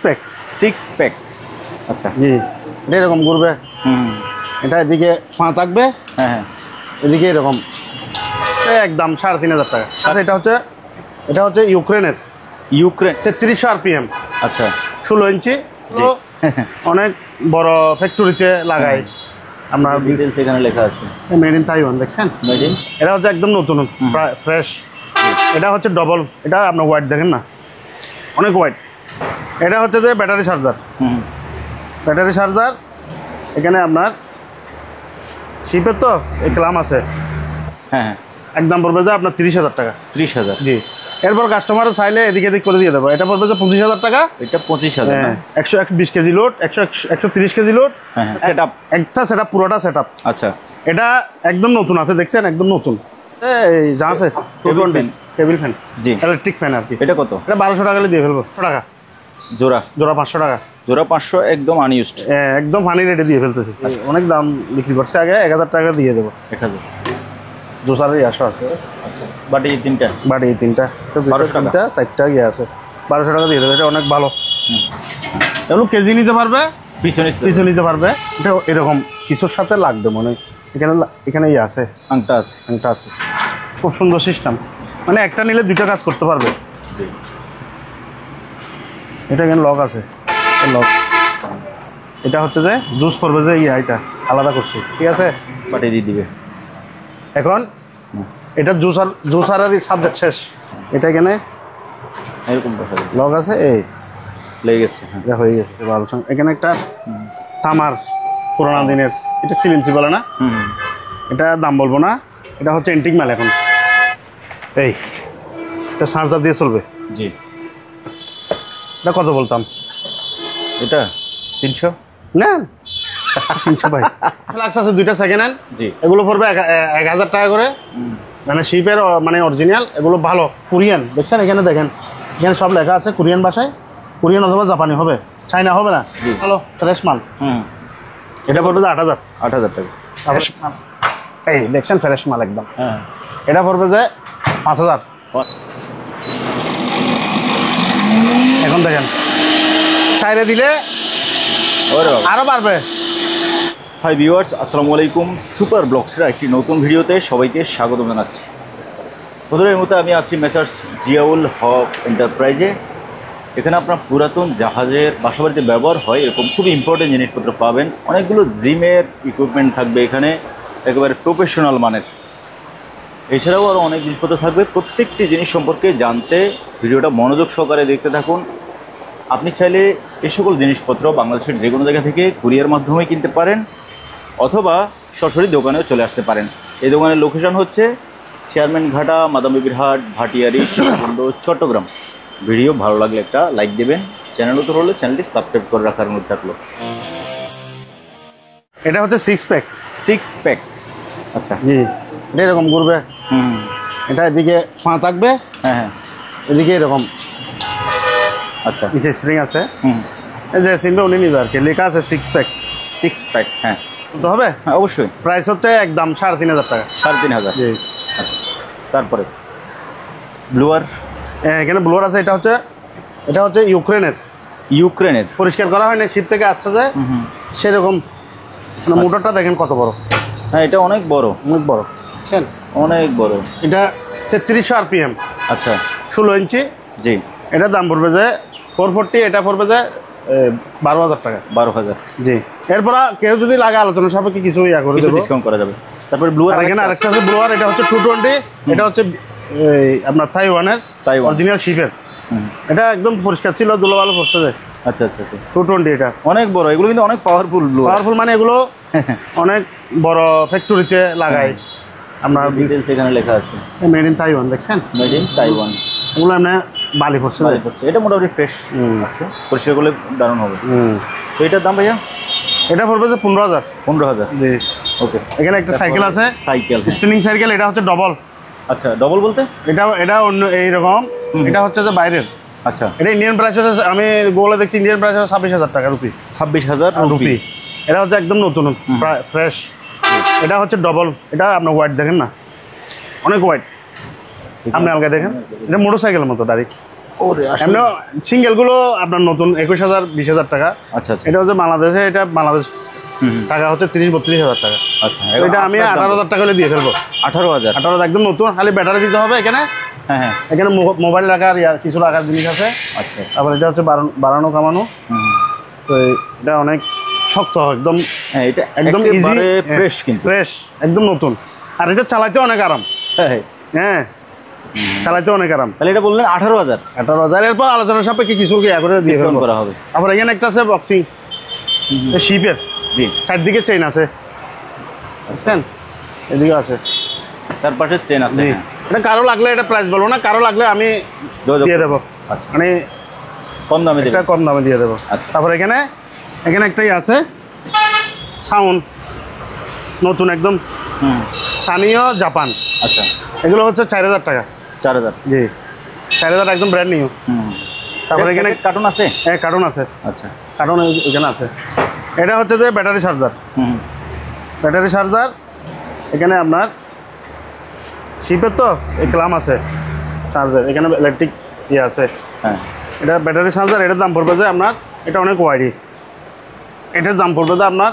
Pack 6 pack. আচ্ছা জি, এটা এরকম ঘুরবে। এটা এদিকে ফাঁ থাকবে। হ্যাঁ হ্যাঁ, এদিকে এরকম একদম 3500 টাকা। আচ্ছা, এটা হচ্ছে ইউক্রেনের ইউক্রেন 3300 RPM। আচ্ছা 16 ইঞ্চি। জি। অনেক বড় ফ্যাক্টরিতে লাগাই আপনার। ডিটেইলস এখানে লেখা আছে, মেড ইন তাইওয়ান, দেখছেন? Made in. এটা হচ্ছে একদম নতুন, প্রায় ফ্রেশ। এটা হচ্ছে ডবল, এটা আপনার হোয়াইট দেখেন না, অনেক হোয়াইট। এটা হচ্ছে যে ব্যাটারি চার্জার। ব্যাটারি চার্জার এখানে আপনার শিপের তো এই ক্লাম আছে। হ্যাঁ হ্যাঁ, একদম পড়বে যে আপনার 30,000 টাকা। 30,000। জি, এরপর কাস্টমার চাইলে এদিকে এদিক করে দিয়ে দেবো। এটা পড়বে যে 25,000 টাকা। এটা 25,000। 120 কেজি লোড, 130 কেজি লোড। হ্যাঁ, সেটআপ একটা সেটআপ, পুরোটা সেটআপ। আচ্ছা, এটা একদম নতুন আছে, দেখছেন? একদম নতুন। এই যা আছে টেবিল ফ্যান, জি, ইলেকট্রিক ফ্যান আর কি। এটা কত? এটা 1200 টাকা দিয়ে ফেলবো। 100 টাকা জোড়া। জোড়া 500 টাকা। জোড়া 500, একদম আনইউজড, একদম ফানি রেটে দিয়ে ফেলতেছি। অনেক দাম বিক্রি করছে, আগে 1000 টাকা দিয়ে দেবো। 1000। জোসারের আসো আছে। আচ্ছা, বাট এই তিনটা, বাট এই তিনটা 1200 টাকা, 4টা গিয়ে আছে 1200 টাকা দিয়ে দেবো। এটা অনেক ভালো। এগুলো কেজি নিতে পারবে, পিছু নিতে পারবে। এটা এরকম কিছুর সাথে লাগবে মনে হয়। এখানে ইয়ে আছে, আংটা আছে, আংটা আছে। খুব সুন্দর সিস্টেম, মানে একটা নিলে 2টা কাজ করতে পারবে। এটা এখানে লক আছে, লক। এটা হচ্ছে যে জুস করবে যে এটা আলাদা করছি, ঠিক আছে? পাঠিয়ে দিয়ে দিবে। এখন এটা জুসারেরই সাবজেক্ট শেষ। এটা এখানে এরকম দেখা যায়, লক আছে, এই লেগে গেছে। এটা হয়ে গেছে ভালো। এখানে একটা তামার পুরানা দিনের, এটা সিলিন্সি বলে না, এটা দাম বলবো না। এটা হচ্ছে এন্টিক মাল এখন। এই এটা চার্জার দিয়ে চলবে। জি, এটা কত বলতাম? এটা 300 না, 300 ভাই। ফ্লাক্স আছে 2টা সেকেন্ড হ্যান্ড। জি, এগুলো পড়বে 1000 টাকা করে, মানে শিপের, মানে অরিজিনাল। এগুলো ভালো কোরিয়ান, দেখছেন? এখানে দেখেন, এখানে সব লেখা আছে কোরিয়ান ভাষায়। কোরিয়ান অথবা জাপানি হবে, চাইনা হবে না। ভালো ফ্রেশ মাল। এটা পড়বে যে 8,000 টাকা। এই দেখছেন ফ্রেশ মাল একদম। এটা পড়বে যে 5,000। এখন দেখেন চাইলে দিলে আরো বাড়বে। হাই ভিউয়ার্স, আসসালামু আলাইকুম। সুপার ব্লগসের একটি নতুন ভিডিওতে সবাইকে স্বাগত জানাচ্ছি। বন্ধুরা, এই মুহূর্তে আমি আছি মেসার্স জিয়াউল হক এন্টারপ্রাইজে। এখানে আপনার পুরাতন জাহাজের বাসাবাড়িতে ব্যবহার হয় এরকম খুব ইম্পর্টেন্ট জিনিসপত্র পাবেন। অনেকগুলো জিমের ইকুইপমেন্ট থাকবে এখানে, একেবারে প্রফেশনাল মানের। এছাড়াও আরও অনেক জিনিসপত্র থাকবে। প্রত্যেকটি জিনিস সম্পর্কে জানতে ভিডিওটা মনোযোগ সহকারে দেখতে থাকুন। আপনি চাইলে এই সকল জিনিসপত্র বাংলাদেশের যে কোনো জায়গা থেকে কুরিয়ার মাধ্যমে কিনতে পারেন, অথবা সরাসরি দোকানেও চলে আসতে পারেন। এই দোকানের লোকেশন হচ্ছে চেয়ারম্যান ঘাটা, মাদাম বিবির হাট, ভাটিয়ারি, শিবকুণ্ড, চট্টগ্রাম। ভিডিও ভালো লাগলে একটা লাইক দেবেন। চ্যানেল নতুন হলে চ্যানেলটি সাবস্ক্রাইব করে রাখার অনুরোধ থাকলো। এটা হচ্ছে 6 প্যাক। 6 প্যাক। আচ্ছা, জি, এটা এরকম ঘুরবে। এটা এদিকে ফাঁ থাকবে। হ্যাঁ হ্যাঁ, এদিকে এরকম। আচ্ছা, নিচে স্প্রিং আছে। এই যে চিনবে উনি নিবে আর কি, লেখা আছে 6 প্যাক। 6 প্যাক, হ্যাঁ তো হবে। হ্যাঁ, অবশ্যই। প্রাইস হচ্ছে একদম 3,500 টাকা। 3,500। জি। আচ্ছা, তারপরে ব্লুয়ার। এখানে ব্লোয়ার আছে। এটা হচ্ছে ইউক্রেনের। পরিষ্কার করা হয় না, শিপ থেকে আসছে যে সেরকম। মোটরটা দেখেন কত বড়। হ্যাঁ, এটা অনেক বড়, অনেক বড়, বুঝছেন? অনেক বড়। এটা 3300 RPM। আচ্ছা, 16 ইঞ্চি। জি, এটার দাম পড়বে যে 440। এটা পড়বে যে 12,000 টাকা। 12,000। জি, এরপর কেউ যদি লাগে আলোচনা সাপেক্ষে কিছু করে কিছু দেবো, ডিসকাউন্ট করা যাবে। তারপরে ব্লুয়ার। আর এখানে আরেকটা আছে ব্লোয়ার। এটা হচ্ছে 220। এটা হচ্ছে আপনার তাইওয়ানের অরিজিনাল শিপের। এটা একদম পরিষ্কার ছিল, ধুলো ভালো পড়ছে যায়। আচ্ছা আচ্ছা আচ্ছা, 220। এটা অনেক বড়। এগুলো কিন্তু অনেক পাওয়ারফুল ব্লুয়ার। পাওয়ারফুল, মানে এগুলো অনেক বড় ফ্যাক্টরিতে লাগাই আপনার। ডিটেইলস এখানে লেখা আছে, মেড ইন তাইওয়ান, দেখছেন? Made in Taiwan. এগুলো এমনি বালি পড়ছে। এটা মোটামুটি ফ্রেশ আছে, পরিষ্কার করলে দারুণ হবে। তো এটার দাম ভাইয়া? এটা পড়বে যে 15,000। 15,000। জি, ওকে। এখানে একটা সাইকেল আছে, সাইকেল, স্পিনিং সাইকেল। এটা হচ্ছে ডবল। আচ্ছা, ডবল বলতে? এটা অন্য এইরকম। এটা হচ্ছে যে বাইরের। আচ্ছা, এটা ইন্ডিয়ান প্রাইস হচ্ছে, আমি গুগলে দেখছি ইন্ডিয়ান প্রাইস হচ্ছে 26,000 টাকা রুপি। 26,000 রুপি। এটা হচ্ছে একদম নতুন, প্রায় ফ্রেশ। এটা হচ্ছে ডবল। এটা আপনার হোয়াইট দেখেন না, অনেক হোয়াইট। আপনি আলগা দেখেন, এটা মোটর সাইকেলের মতো ডাইরেক্ট। ওরে আসলে এমনি সিঙ্গেলগুলো আপনার নতুন 21,000 20,000 টাকা। আচ্ছা আচ্ছা। এটা হচ্ছে বাংলাদেশে, এটা বাংলাদেশ হুম হুম। টাকা হচ্ছে 30-32,000 টাকা। আচ্ছা এটা আমি 18,000 টাকা হলে দিয়ে ফেলবো। 18,000। 18,000 একদম নতুন, খালি ব্যাটারি দিতে হবে এখানে। হ্যাঁ হ্যাঁ। এখানে মোবাইল রাখার কিছু রাখার জিনিস আছে। আচ্ছা। তারপর এটা হচ্ছে বাড়ানো কামানো। হুম হুম। তো এটা অনেক শক্ত, একদম হ্যাঁ এটা একদম ইজি, একেবারে ফ্রেশ কিন্তু। ফ্রেশ, একদম নতুন। আর এটা চালাইতে অনেক আরাম। হ্যাঁ হ্যাঁ। হ্যাঁ, চালাইতে অনেক আরাম। তাহলে এটা বললেন 18,000 18,000 এরপর আলোচনা সাপেক্ষে কিছু করে দিয়ে ডিসকাউন্ট ফেলবো। করা হবে। আবার এখানে একটা আছে বক্সিং শিপের, জি। চারদিকে চেইন আছে, বুঝছেন? এদিকে আছে, চারপাশে চেন আছে। জি। হ্যাঁ। এটা কারো লাগলে এটা প্রাইস বলবো না, কারো লাগলে আমি যোগাযোগ দিয়ে করুন। দেবো। আচ্ছা। মানে কম দামে এটা দেবেন। কম দামে দিয়ে দেবো। আচ্ছা। তারপর এখানে একটাই আছে সাউন্ড, নতুন একদম হুম। Sanyo Japan. আচ্ছা। এগুলো হচ্ছে 4,000 টাকা। 4,000। জি, 4,000 একদম ব্র্যান্ড নিউ। হুম। তারপরে এখানে কার্টুন আছে। কার্টুন আছে, আচ্ছা। কার্টুন এখানে আছে। এটা হচ্ছে যে ব্যাটারি চার্জার, হুম। Battery charger. এখানে আপনার শিপের তো ক্লাম আছে চার্জার, এখানে ইলেকট্রিক ইয়ে আছে। হ্যাঁ। এটা ব্যাটারি চার্জার। এটার দাম পড়বে যে আপনার, এটা অনেক ওয়াইডি, এটার দাম পড়বে যে আপনার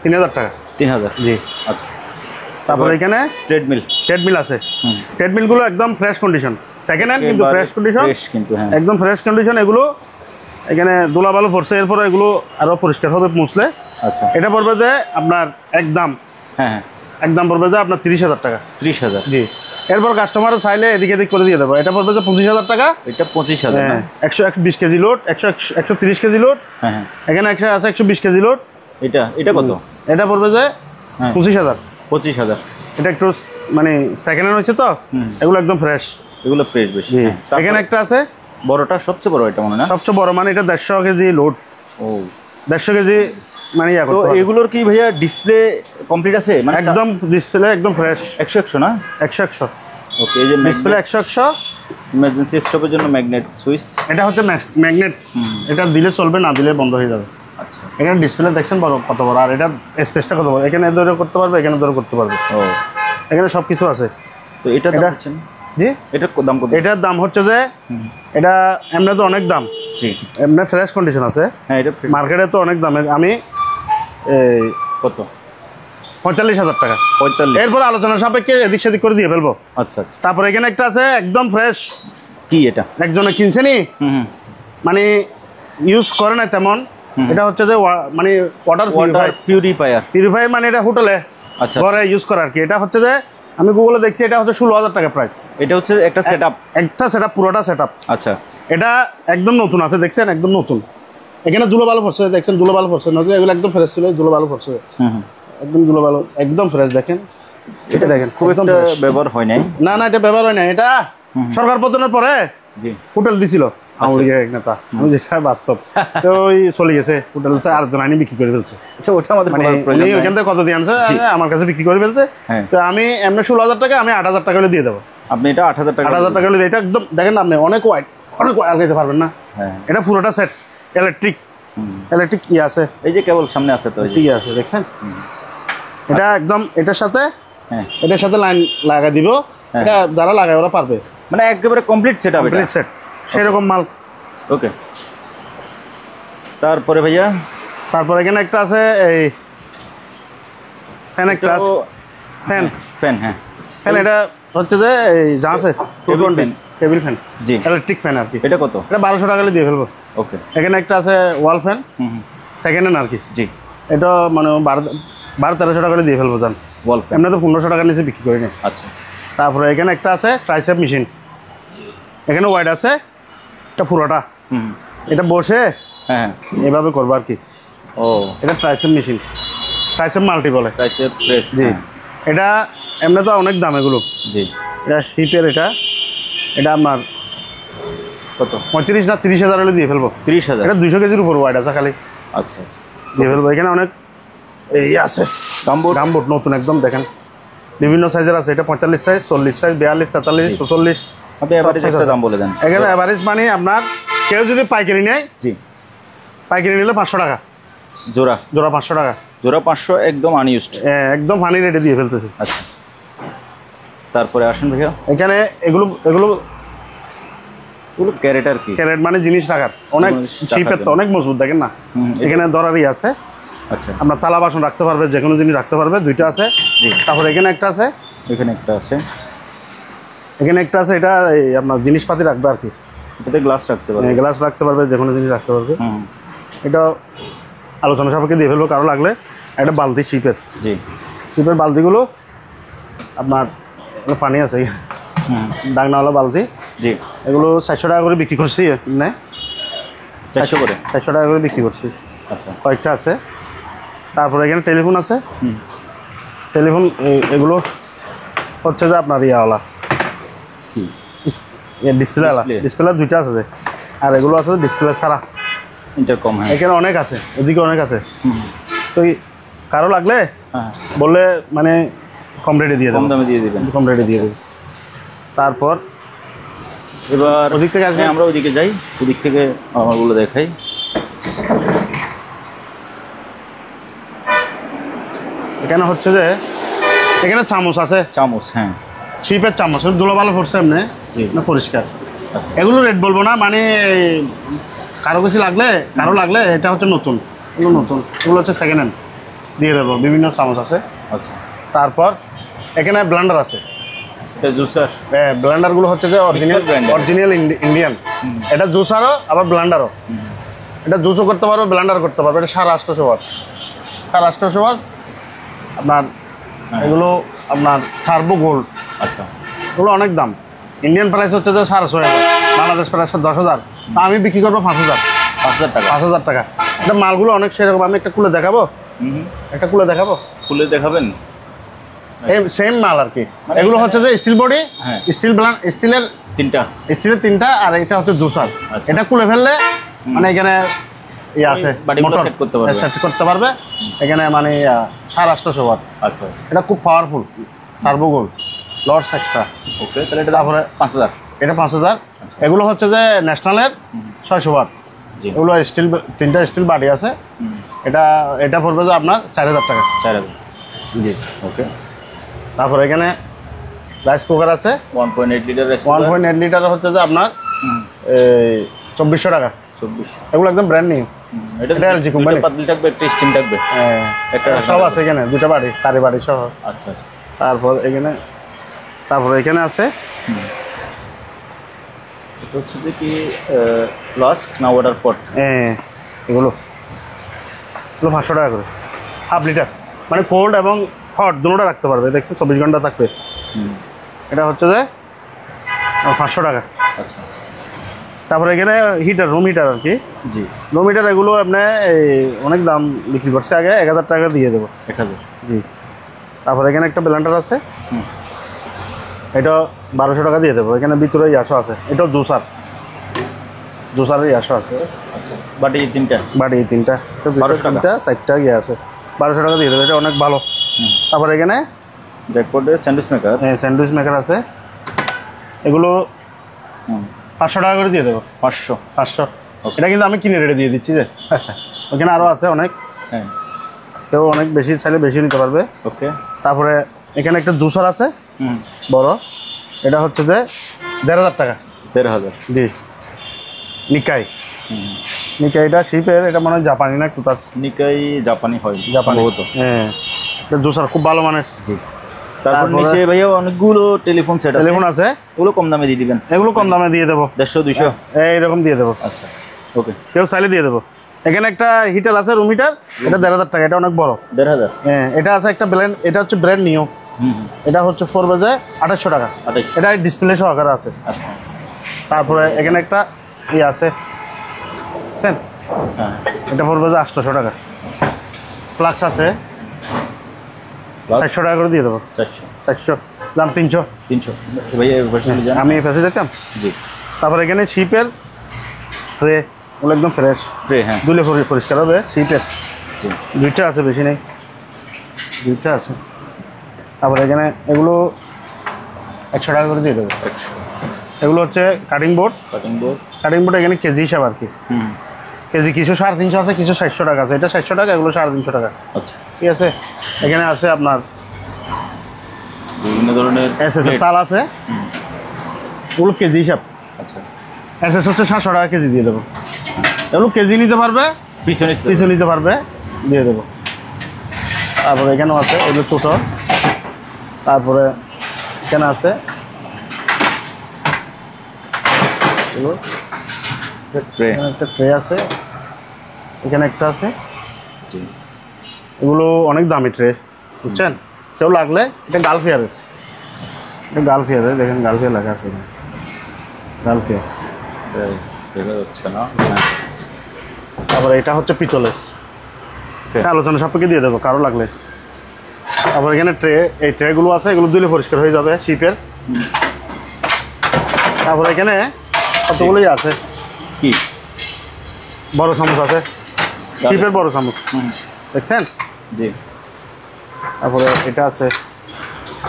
3,000 টাকা। 3,000। জি। আচ্ছা। তারপর এখানে ট্রেডমিল। ট্রেডমিল আছে। হুম। ট্রেডমিলগুলো একদম ফ্রেশ কন্ডিশন, সেকেন্ড হ্যান্ড কিন্তু ফ্রেশ কন্ডিশন, ফ্রেশ কিন্তু। হ্যাঁ। একদম ফ্রেশ কন্ডিশন। এগুলো এখানে ধুলাবালু পড়ছে, এরপরে এগুলো আরও পরিষ্কার হবে মুছলে। আচ্ছা। এটা পড়বে যে আপনার একদম হ্যাঁ হ্যাঁ। একদম পড়বে যে আপনার 30,000 টাকা। 30,000। জি। এরপর কাস্টমারও চাইলে এদিক এদিক করে দিয়ে দেবো। এটা পড়বে যে 25,000 টাকা। এটা 25,000 না? 120 কেজি লোড, 130 কেজি লোড। হ্যাঁ হ্যাঁ। এখানে একটা আছে 120 কেজি লোড। এটা কত? এটা পড়বে যে হ্যাঁ। 25,000। 25,000। এটা একটু মানে সেকেন্ড হ্যান্ড হয়েছে তো, হুম। এগুলো একদম ফ্রেশ। এগুলো ফ্রেশ বেশি। জি। হ্যাঁ। তারপরে এখানে একটা আছে বড়টা, সবচেয়ে বড় এটা মনে হয় না? সবচেয়ে বড়, মানে এটা 150 কেজি লোড। ও। 150 কেজি মানে ইয়া তো করতে পারবে। এগুলোর কি ভাইয়া ডিসপ্লে কমপ্লিট আছে? মানে একদম ডিসপ্লে একদম ফ্রেশ। 100 না? 100। ওকে। এই যে ডিসপ্লে 100। ইমার্জেন্সি স্টপের জন্য ম্যাগনেট সুইচ। এটা হচ্ছে ম্যাগনেট, এটা দিলে চলবে, না দিলে বন্ধ হয়ে যাবে। আচ্ছা। এখানে ডিসপ্লে দেখছেন বড় কত বড়, আর এটার স্পেসটা কত বড়। এখানে ধরে করতে পারবে, এখানে ধরে করতে পারবে। ও। এখানে সব কিছু আছে। তো এটা দাম এটা- হচ্ছে না? জি। এটার দাম কত? এটার দাম হচ্ছে যে হুম। এটা এমনি তো অনেক দাম, জি। এমনি ফ্রেশ কন্ডিশন আছে। হ্যাঁ এটা মার্কেটে তো অনেক দাম। আমি এই কত? 45,000 টাকা। 45। এরপর আলোচনা সাপেক্ষে এদিক সেদিক করে দিয়ে ফেলবো। আচ্ছা আচ্ছা। তারপর এখানে একটা আছে একদম ফ্রেশ, কি এটা? একজনে কিনছে নি, হুম হুম। মানে ইউজ করে না তেমন। এটা হচ্ছে যে মানে ওয়াটার ওয়াটার পিউরিফায়ার। পিউরিফাই, মানে এটা হোটেলে আচ্ছা। ঘরে ইউজ করা আর কি। এটা হচ্ছে যে আমি গুগলে দেখছি, এটা হচ্ছে 16,000 টাকা প্রাইস। এটা হচ্ছে একটা সেটআপ। একটা সেটআপ, পুরোটা সেটআপ। আচ্ছা। এটা একদম নতুন আছে, দেখছেন একদম নতুন। এখানে ধুলো বালু পড়ছে, দেখছেন ধুলো বালু পড়ছে, নদী এগুলো একদম ফ্রেশ ছিল, ধুলো বালু পড়ছে হুম হুম। একদম ধুলো বালু, একদম ফ্রেশ। দেখেন এটা, দেখেন খুব একদম একটা fresh। ব্যবহার হয় নাই। না না, এটা ব্যবহার হয় না। এটা সরকার পতনের পরে জি। হোটেল দিছিল আওয়ামী লীগের এক নেতা, আমি যেটা বাস্তব। তো ওই চলে গেছে হোটেল, আরেকজন আইনি বিক্রি করে ফেলছে। আচ্ছা, ওটা আমাদের মানে বলার প্রয়োজন উনি নাই। ওইখান থেকে কত দিয়ে আনছে, আমার কাছে বিক্রি করে ফেলছে। হ্যাঁ। তো আমি এমনি 16,000 টাকা, আমি 8,000 টাকা হলে দিয়ে দেবো। আপনি এটা 8,000 টাকা। 8,000 টাকা হলে এটা একদম দেখেন না আপনি, অনেক ওয়াইড, অনেক ওয়াইড লাগাইতে পারবেন না। হ্যাঁ। এটা পুরোটা সেট ইলেকট্রিক, ইলেকট্রিক কি আছে, এই যে কেবল সামনে আছে তো, এই যে। কি আছে দেখছেন। এটা একদম এটার সাথে, হ্যাঁ। এটার সাথে লাইন লাগা দিব। হ্যাঁ। এটা যারা লাগায় ওরা পারবে, মানে একেবারে কমপ্লিট সেটআপ এটা। কমপ্লিট সেট, সেরকম মাল। ওকে। তারপরে ভাইয়া তারপর এখানে একটা আছে এই ফ্যান, একটা আছে ফ্যান। ফ্যান। হ্যাঁ। ফ্যান এটা হচ্ছে যে এই যা আছে Table fan। টেবিল ফ্যান, জি। ইলেকট্রিক ফ্যান আর কি। এটা কত? এটা 1,200 টাকা দিয়ে ফেলবো। ওকে। এখানে একটা আছে ওয়াল ফ্যান, হুম হুম। সেকেন্ড হ্যান্ড আর কি। জি। এটা মানে 1200-1300 টাকা দিয়ে ফেলবো জান। ওয়াল ফ্যান। এমনি তো 1500 টাকার নিচে বিক্রি করি না। আচ্ছা। তারপরে এখানে একটা আছে ট্রাইসেপ মেশিন, এখানে ওয়াইড আছে, এটা পুরোটা। হুম। এটা বসে হ্যাঁ। এভাবে করবো আর কি। ও। এটা ট্রাইসেপ মেশিন, ট্রাইসেপ মাল্টি বলে। প্রাইসে প্রেস। জি। এটা এমনি তো অনেক দাম এগুলো। জি। এটা শিপের, এটা আপনার কত? 35 না 30,000 হলে দিয়ে ফেলবো। 30,000। এটা 200 কেজির উপর ওয়াইড আছে খালি, আচ্ছা আচ্ছা। দিয়ে ফেলবো। এখানে অনেক এই আছে গামবোর্ড। গামবোট নতুন একদম, দেখেন বিভিন্ন সাইজের আছে। এটা 45 সাইজ, 40 সাইজ, 42, 43, 44। আপনি এভারেজ একটা দাম বলে দেন। এখানে অ্যাভারেজ মানে আপনার কেউ যদি পাইকারি নেয়, জি। পাইকারি নিলে 500 টাকা জোড়া। জোড়া, 500 টাকা জোড়া 500, একদম আনইউজড। একদম ফানি রেটে দিয়ে ফেলতেছে। আচ্ছা। তারপরে আসুন ভাইয়া। এখানে এগুলো ওগুলো ক্যারেট আর কি। ক্যারেট মানে জিনিস রাখার, অনেক জিনিস রাখার শিপের তো জন্য। অনেক মজবুত, দেখেন না হুম, এখানে ধরারই আছে। আচ্ছা আপনার থালা বাসন রাখতে পারবে, যে কোনো জিনিস রাখতে পারবে, দুইটা আছে। জি। তারপর এখানে একটা আছে, এখানে একটা আছে, এখানে একটা আছে, এটা এই আপনার জিনিসপাতি রাখবে আর কি, এটাতে গ্লাস রাখতে পারবে। গ্লাস রাখতে পারবে, যে কোনো জিনিস রাখতে পারবে। হুম, এটা আলোচনা সাপেক্ষে দিয়ে ফেলবো কারো লাগলে। একটা বালতি শিপের, জি। শিপের বালতিগুলো আপনার পানি আছে, হুম, ডাকনাওয়ালা বালতি, জি। এগুলো 400 টাকা করে বিক্রি করছি, না 400 করে। 400 টাকা করে বিক্রি করছি, আচ্ছা। কয়েকটা আছে। তারপরে এখানে টেলিফোন আছে, হুম, টেলিফোন এগুলো হচ্ছে যে আপনার ইয়াওয়ালা কি? ডিসপ্লেওয়ালা, Display। ডিসপ্লে দুইটা আছে যে, আর এগুলো আছে ডিসপ্লে ছাড়া। ইন্টারকম, হ্যাঁ। এখানে অনেক আছে, এদিকে অনেক আছে। হুম, তো কারো লাগলে হ্যাঁ, বললে মানে কম রেটে দিয়ে কম দেবো, দামে দিয়ে দিবেন। কম রেটে দিয়ে দেবো। তারপর এবার ওদিক থেকে আসবেন? হ্যাঁ, আমরা ওদিকে যাই, ওদিক থেকে আমারগুলো দেখাই। এখানে হচ্ছে যে এখানে চামচ আছে, চামচ, হ্যাঁ। শিপের চামচ, ধুলো ভালো পড়ছে এমনি জি। না, পরিষ্কার। আচ্ছা, এগুলো রেট বলবো না, মানে কারো কিছু লাগলে, কারো লাগলে এটা হচ্ছে নতুন, এগুলো নতুন, এগুলো হচ্ছে সেকেন্ড হ্যান্ড দিয়ে দেবো। বিভিন্ন চামচ আছে। আচ্ছা। তারপর এখানে ব্লেন্ডার আছে, এটা জুসার। ব্লেন্ডারগুলো হচ্ছে যে original, Mixer blender। Original Indian. এটা জুসারও আবার ব্লেন্ডারও, এটা জুসও করতে পারবে, ব্লেন্ডার করতে পারবে। এটা 850 ওয়াট, 850 ওয়াট আপনার। এগুলো আপনার টার্বো গোল্ড, আচ্ছা, এগুলো অনেক দাম। ইন্ডিয়ান প্রাইস হচ্ছে যে 6,500, বাংলাদেশ প্রাইস 10,000, তা আমি বিক্রি করবো 5,000, 5,000 টাকা। 5,000 টাকা। এটা মালগুলো অনেক সেরকম। আমি একটা খুলে দেখাবো, হুম, একটা খুলে দেখাবো, খুলে দেখাবেন। এই সেম মাল আর কি। এগুলো হচ্ছে যে স্টিল বডি, হ্যাঁ। স্টিলের তিনটা। তিনটা, আর এটা হচ্ছে জুসার। আচ্ছা। এটা খুলে ফেললে মানে এখানে ইয়ে আছে, বাটিগুলো মোটর set করতে পারবে। সেট করতে পারবে। এখানে মানে 850 ওয়াট। আচ্ছা, এটা খুব powerful, turbo gold, Lords extra. Okay, তাহলে এটা তারপরে 5,000। এটা 5,000। আচ্ছা। এগুলো হচ্ছে যে ন্যাশনালের 600 ওয়াট। জি। এগুলো স্টিল, তিনটা স্টিল বাটি আছে। হুম, এটা পড়বে যে আপনার 4,000 টাকা। 4,000। জি। ওকে। তারপরে এখানে রাইস কুকার আছে, 1.8 লিটার। 1.8 লিটার হচ্ছে যে আপনার এই 2,400 টাকা। 24। এগুলো একদম ব্র্যান্ড নিউ। এটা এটা LG কোম্পানি। পাতলি থাকবে, একটা স্টিম থাকবে। একটা সব আছে এখানে, দুটো বাড়ি, কারি বাড়ি সহ। আচ্ছা, আচ্ছা। তারপর এখানে আছে এটা হচ্ছে যে কি ফ্লাস্ক না ওয়াটার পট? এগুলো 500 টাকা করে, হাফ লিটার, মানে কোল্ড এবং হট দুটোটা রাখতে পারবে। দেখছেন 24 ঘন্টা থাকবে। এটা হচ্ছে যে 500 টাকা। আচ্ছা, তারপরে এখানে হিটার, রুম হিটার আর কি। জি। রুম হিটার এগুলো আপনি অনেক দাম বিক্রি করছে, আগে 1,000 টাকা দিয়ে দেবো। 1,000। জি। তারপরে এখানে একটা ব্লেন্ডার আছে, হুম, এটা 1,200 টাকা দিয়ে দেবো। এখানে ভিতরে ইয়াসও আছে, এটাও জুসারের ইয়াসও আছে। আচ্ছা, বাটি তিনটা। বাট এই তিনটা, 1200 টাকা। 4টা ইয়ে আছে, 1,200 টাকা দিয়ে দেবো। এটা অনেক ভালো। তারপরে এখানে জ্যাকপটের স্যান্ডউইচ মেকার। স্যান্ডউইচ মেকার আছে, এগুলো 500 টাকা করে দিয়ে দেবো। 500। 500। Okay. এটা কিন্তু আমি কিনে রেটে দিয়ে দিচ্ছি যে। ওখানে আরও আছে অনেক, হ্যাঁ, কেউ অনেক বেশি চাইলে বেশি নিতে পারবে। ওকে। তারপরে এখানে একটা জুসার আছে হুম, বড়, এটা হচ্ছে যে 1,500 টাকা। 1,500। জি। নিকাই, হুম, নিকাইটা শিপের, এটা মনে হয় জাপানি না কোথাও, নিকাই জাপানি হয় জাপানি। সম্ভবত। হ্যাঁ, এটা জুসার খুব ভালো মানের। জি। তারপর তারপরে- নিচে ভাইয়া অনেকগুলো টেলিফোন সেট আছে। টেলিফোন আছে, ওগুলো কম দামে দিয়ে দিবেন। এগুলো কম দামে দিয়ে দেবো, 150, 200। এইরকম দিয়ে দেবো। আচ্ছা, ওকে। কেউ চাইলে দিয়ে দেবো। এখানে একটা হিটার আছে, রুম হিটার, এটা 1,500 টাকা, এটা অনেক বড়। 1,500। হ্যাঁ, এটা আছে একটা ব্র্যান্ড, এটা হচ্ছে ব্র্যান্ড নিউ। হুম, এটা হচ্ছে পড়বে যে 2,800 টাকা। 28। এটা ডিসপ্লে সহকারে আছে। আচ্ছা, তারপরে এখানে একটা ইয়ে আছে, বুঝছেন? হ্যাঁ। এটা পড়বে যে 800 টাকা। ফ্লাক্স আছে, Plus 400 টাকা করে দিয়ে দেবো। 400, 400 দাম 300। 300। ভাইয়া এই পাশে নিয়ে যান। আমি এই পাশে যেতাম। জি। তারপরে এখানে শিপের ট্রে, ওগুলো একদম ফ্রেশ, ট্রে, হ্যাঁ। ধুলে পরিষ্কার হবে। শিপের জি। দুইটা আছে, বেশি নেই, দুইটা আছে। তারপরে এখানে এগুলো 100 টাকা করে দিয়ে দেবো। 100 এগুলো হচ্ছে cutting board. Cutting board. Cutting board এখানে কেজি হিসাব আর কি। হুম, কেজি কিছু 350 আছে, কিছু 400 টাকা আছে। এটা 400 টাকা, এগুলো 350 টাকা। আচ্ছা। ঠিক আছে। এখানে আছে আপনার বিভিন্ন ধরনের এস plate। তাল আছে, হুম, ওগুলো কেজি হিসাব। আচ্ছা। এসএস হচ্ছে 700 টাকা কেজি দিয়ে দেবো। এগুলো কেজি নিতে পারবে, পিছনে পিছু নিতে পারবে, দিয়ে দেবো। তারপরে এখানেও আছে, এগুলো ছোটো। তারপরে এখানে আছে এগুলো, ট্রে। এখানে একটা ট্রে আছে, এখানে একটা আছে। জি। এগুলো অনেক দামি ট্রে, বুঝছেন? কেউ লাগলে এটা গালফিয়ারের, এটা গালফিয়ারের, দেখেন গালফিয়ার লেখা আছে এখানে, গালফিয়ার। দেখা যাচ্ছে না। তারপরে এটা হচ্ছে পিতলের, এটা আলোচনা সাপেক্ষে দিয়ে দেবো কারো লাগলে। তারপর এখানে ট্রে, এই ট্রেগুলো আছে, এগুলো দিলে পরিষ্কার হয়ে যাবে শিপের। তারপরে এখানে কতগুলোই আছে, কি বড় চামচ আছে, শিপের বড় চামচ, দেখছেন? জি। তারপরে এটা আছে,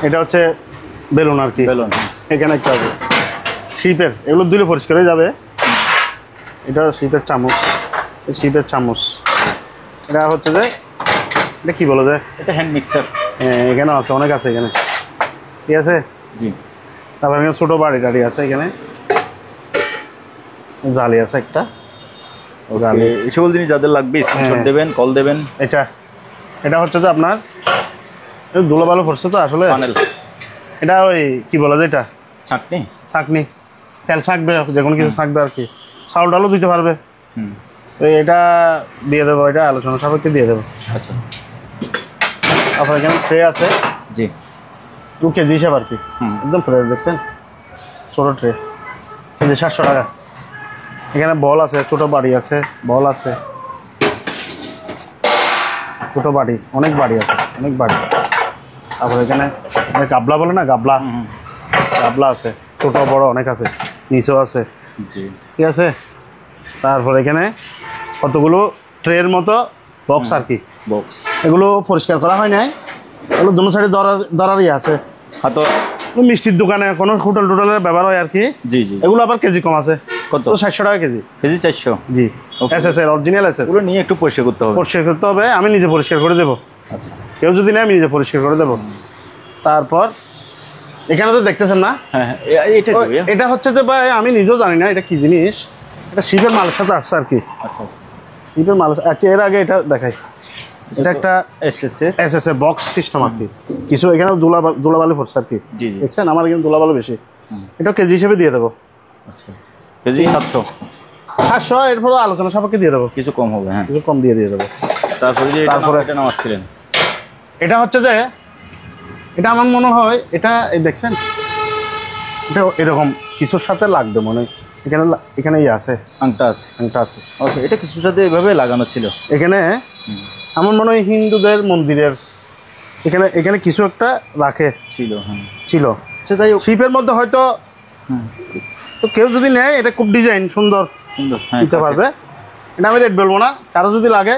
এটা হচ্ছে বেলুন আর কি, বেলুন। এখানে একটা আছে শিপের, এগুলো দিলে পরিষ্কার হয়ে যাবে। এটা শিপের চামচ, এই শিপের চামচ। এটা হচ্ছে যে, এটা কি বলে যে, এটা হ্যান্ড মিক্সার। হ্যাঁ এখানেও আছে, অনেক আছে এখানে, ঠিক আছে? জি। তারপর এখানে ছোটো বাড়ি টাড়ি আছে, এখানে জালি আছে একটা, জালি। এই সকল জিনিস যাদের লাগবে স্ক্রিনশট হ্যাঁ। দেবেন, কল দেবেন। এটা এটা হচ্ছে যে আপনার ধুলো ভালো পড়ছে তো আসলে, পানেল। এটা ওই কি বলে যে, এটা ছাঁকনি। ছাঁকনি, তেল ছাঁকবে, যে কোনো কিছু ছাঁকবে আর কি, চাউল ডালও দিতে পারবে। তো এটা দিয়ে দেবো, এটা আলোচনা সাপেক্ষে দিয়ে দেবো। আচ্ছা। তারপর এখানে ট্রে আছে, জি। 2 কেজি হিসাব আর কি, একদম ফ্রেশ, দেখছেন? ছোটো ট্রে, কেজি 700 টাকা। এখানে বল আছে, ছোটো বাড়ি আছে, বল আছে, ছোটো বাড়ি, অনেক বাড়ি আছে, অনেক বাড়ি। তারপর এখানে গাবলা বলে না, গাবলা, গাবলা আছে, ছোটো বড় অনেক আছে, নিচেও আছে, জি। ঠিক আছে? তারপর এখানে কতগুলো ট্রের মতো বক্স আর কি, বক্স। এগুলো পরিষ্কার করা হয় নাই, এগুলো দুনো সাইডে দরারই আছে। হাতো। মিষ্টির দোকানে কোনো হোটেল টোটেলের ব্যবহার হয় আর কি। জি জি। এগুলো আবার কেজি কম আছে, কত? 700 টাকা কেজি। কেজি 400। জি, Okay. এসএস এর অরিজিনাল এসএস। এগুলো নিয়ে একটু পরিষ্কার করতে হবে। পরিষ্কার করতে হবে, আমি নিজে পরিষ্কার করে দেবো। আচ্ছা। কেউ যদি নেয় আমি নিজে পরিষ্কার করে দেবো। তারপর এখানে তো দেখতেছেন না, হ্যাঁ হ্যাঁ, এটা এটা হচ্ছে যে ভাই আমি নিজেও জানি না এটা কি জিনিস, এটা শিপের মালের সাথে আসছে আর কি, আচ্ছা। শিপের মাল। আচ্ছা, এর আগে এটা দেখাই, এটা একটা এসএস এসএস এর বক্স সিস্টেম আর কি, কিছু এখানে ধুলাবালি পড়ছে আর কি, জি জি। দেখছেন? আমার এখানে ধুলাবালি বেশি, এটা কেজি হিসেবে দিয়ে দেবো। আচ্ছা। কেজি 700। 700, এরপরে আলোচনা সাপেক্ষে দিয়ে দেবো, কিছু কম হবে। হ্যাঁ। কিছু কম দিয়ে দেবো। তারপরে যে তারপরে এটা নামাচ্ছিলেন, এটা হচ্ছে যে, এটা আমার মনে হয় এটা এই দেখছেন, এটা এরকম কিছুর সাথে লাগবে মনে হয়, এখানে এখানে ইয়ে আছে, আংটা আছে। আংটা আছে। আচ্ছা, এটা কিছুর সাথে এভাবে লাগানো ছিল এখানে আমার মনে হয় হিন্দুদের মন্দিরের এখানে এখানে কিছু একটা রাখে ছিল। হ্যাঁ। ছিল, আচ্ছা, যাই হোক। শিপের মধ্যে হয়তো। তো কেউ যদি নেয়, এটা খুব ডিজাইন সুন্দর, সুন্দর। হ্যাঁ, নিতে পারবে। এটা আমি রেট বলবো না, কারো যদি লাগে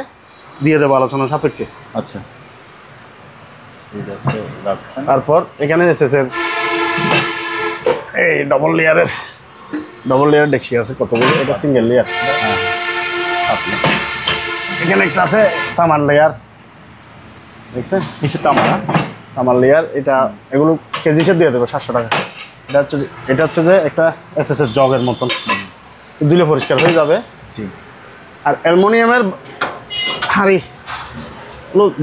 দিয়ে দেবো আলোচনা সাপেক্ষে। আচ্ছা, ঠিক আছে, রাখবেন। তারপর এখানে এসেছে এই ডবল লেয়ার ডেকসি আছে কতগুলো, এটা সিঙ্গেল লেয়ার। হ্যাঁ, আপনি এখানে একটা আছে তামার লেয়ার, দেখছেন? নিচে তামা। তামার লেয়ার, এটা এগুলো কেজি হিসেবে দিয়ে দেবে 700 টাকা। এটা হচ্ছে যে একটা এসএসএস জগের মতন, দিলে পরিষ্কার হয়ে যাবে। জি। আর অ্যালুমিনিয়ামের হাঁড়ি,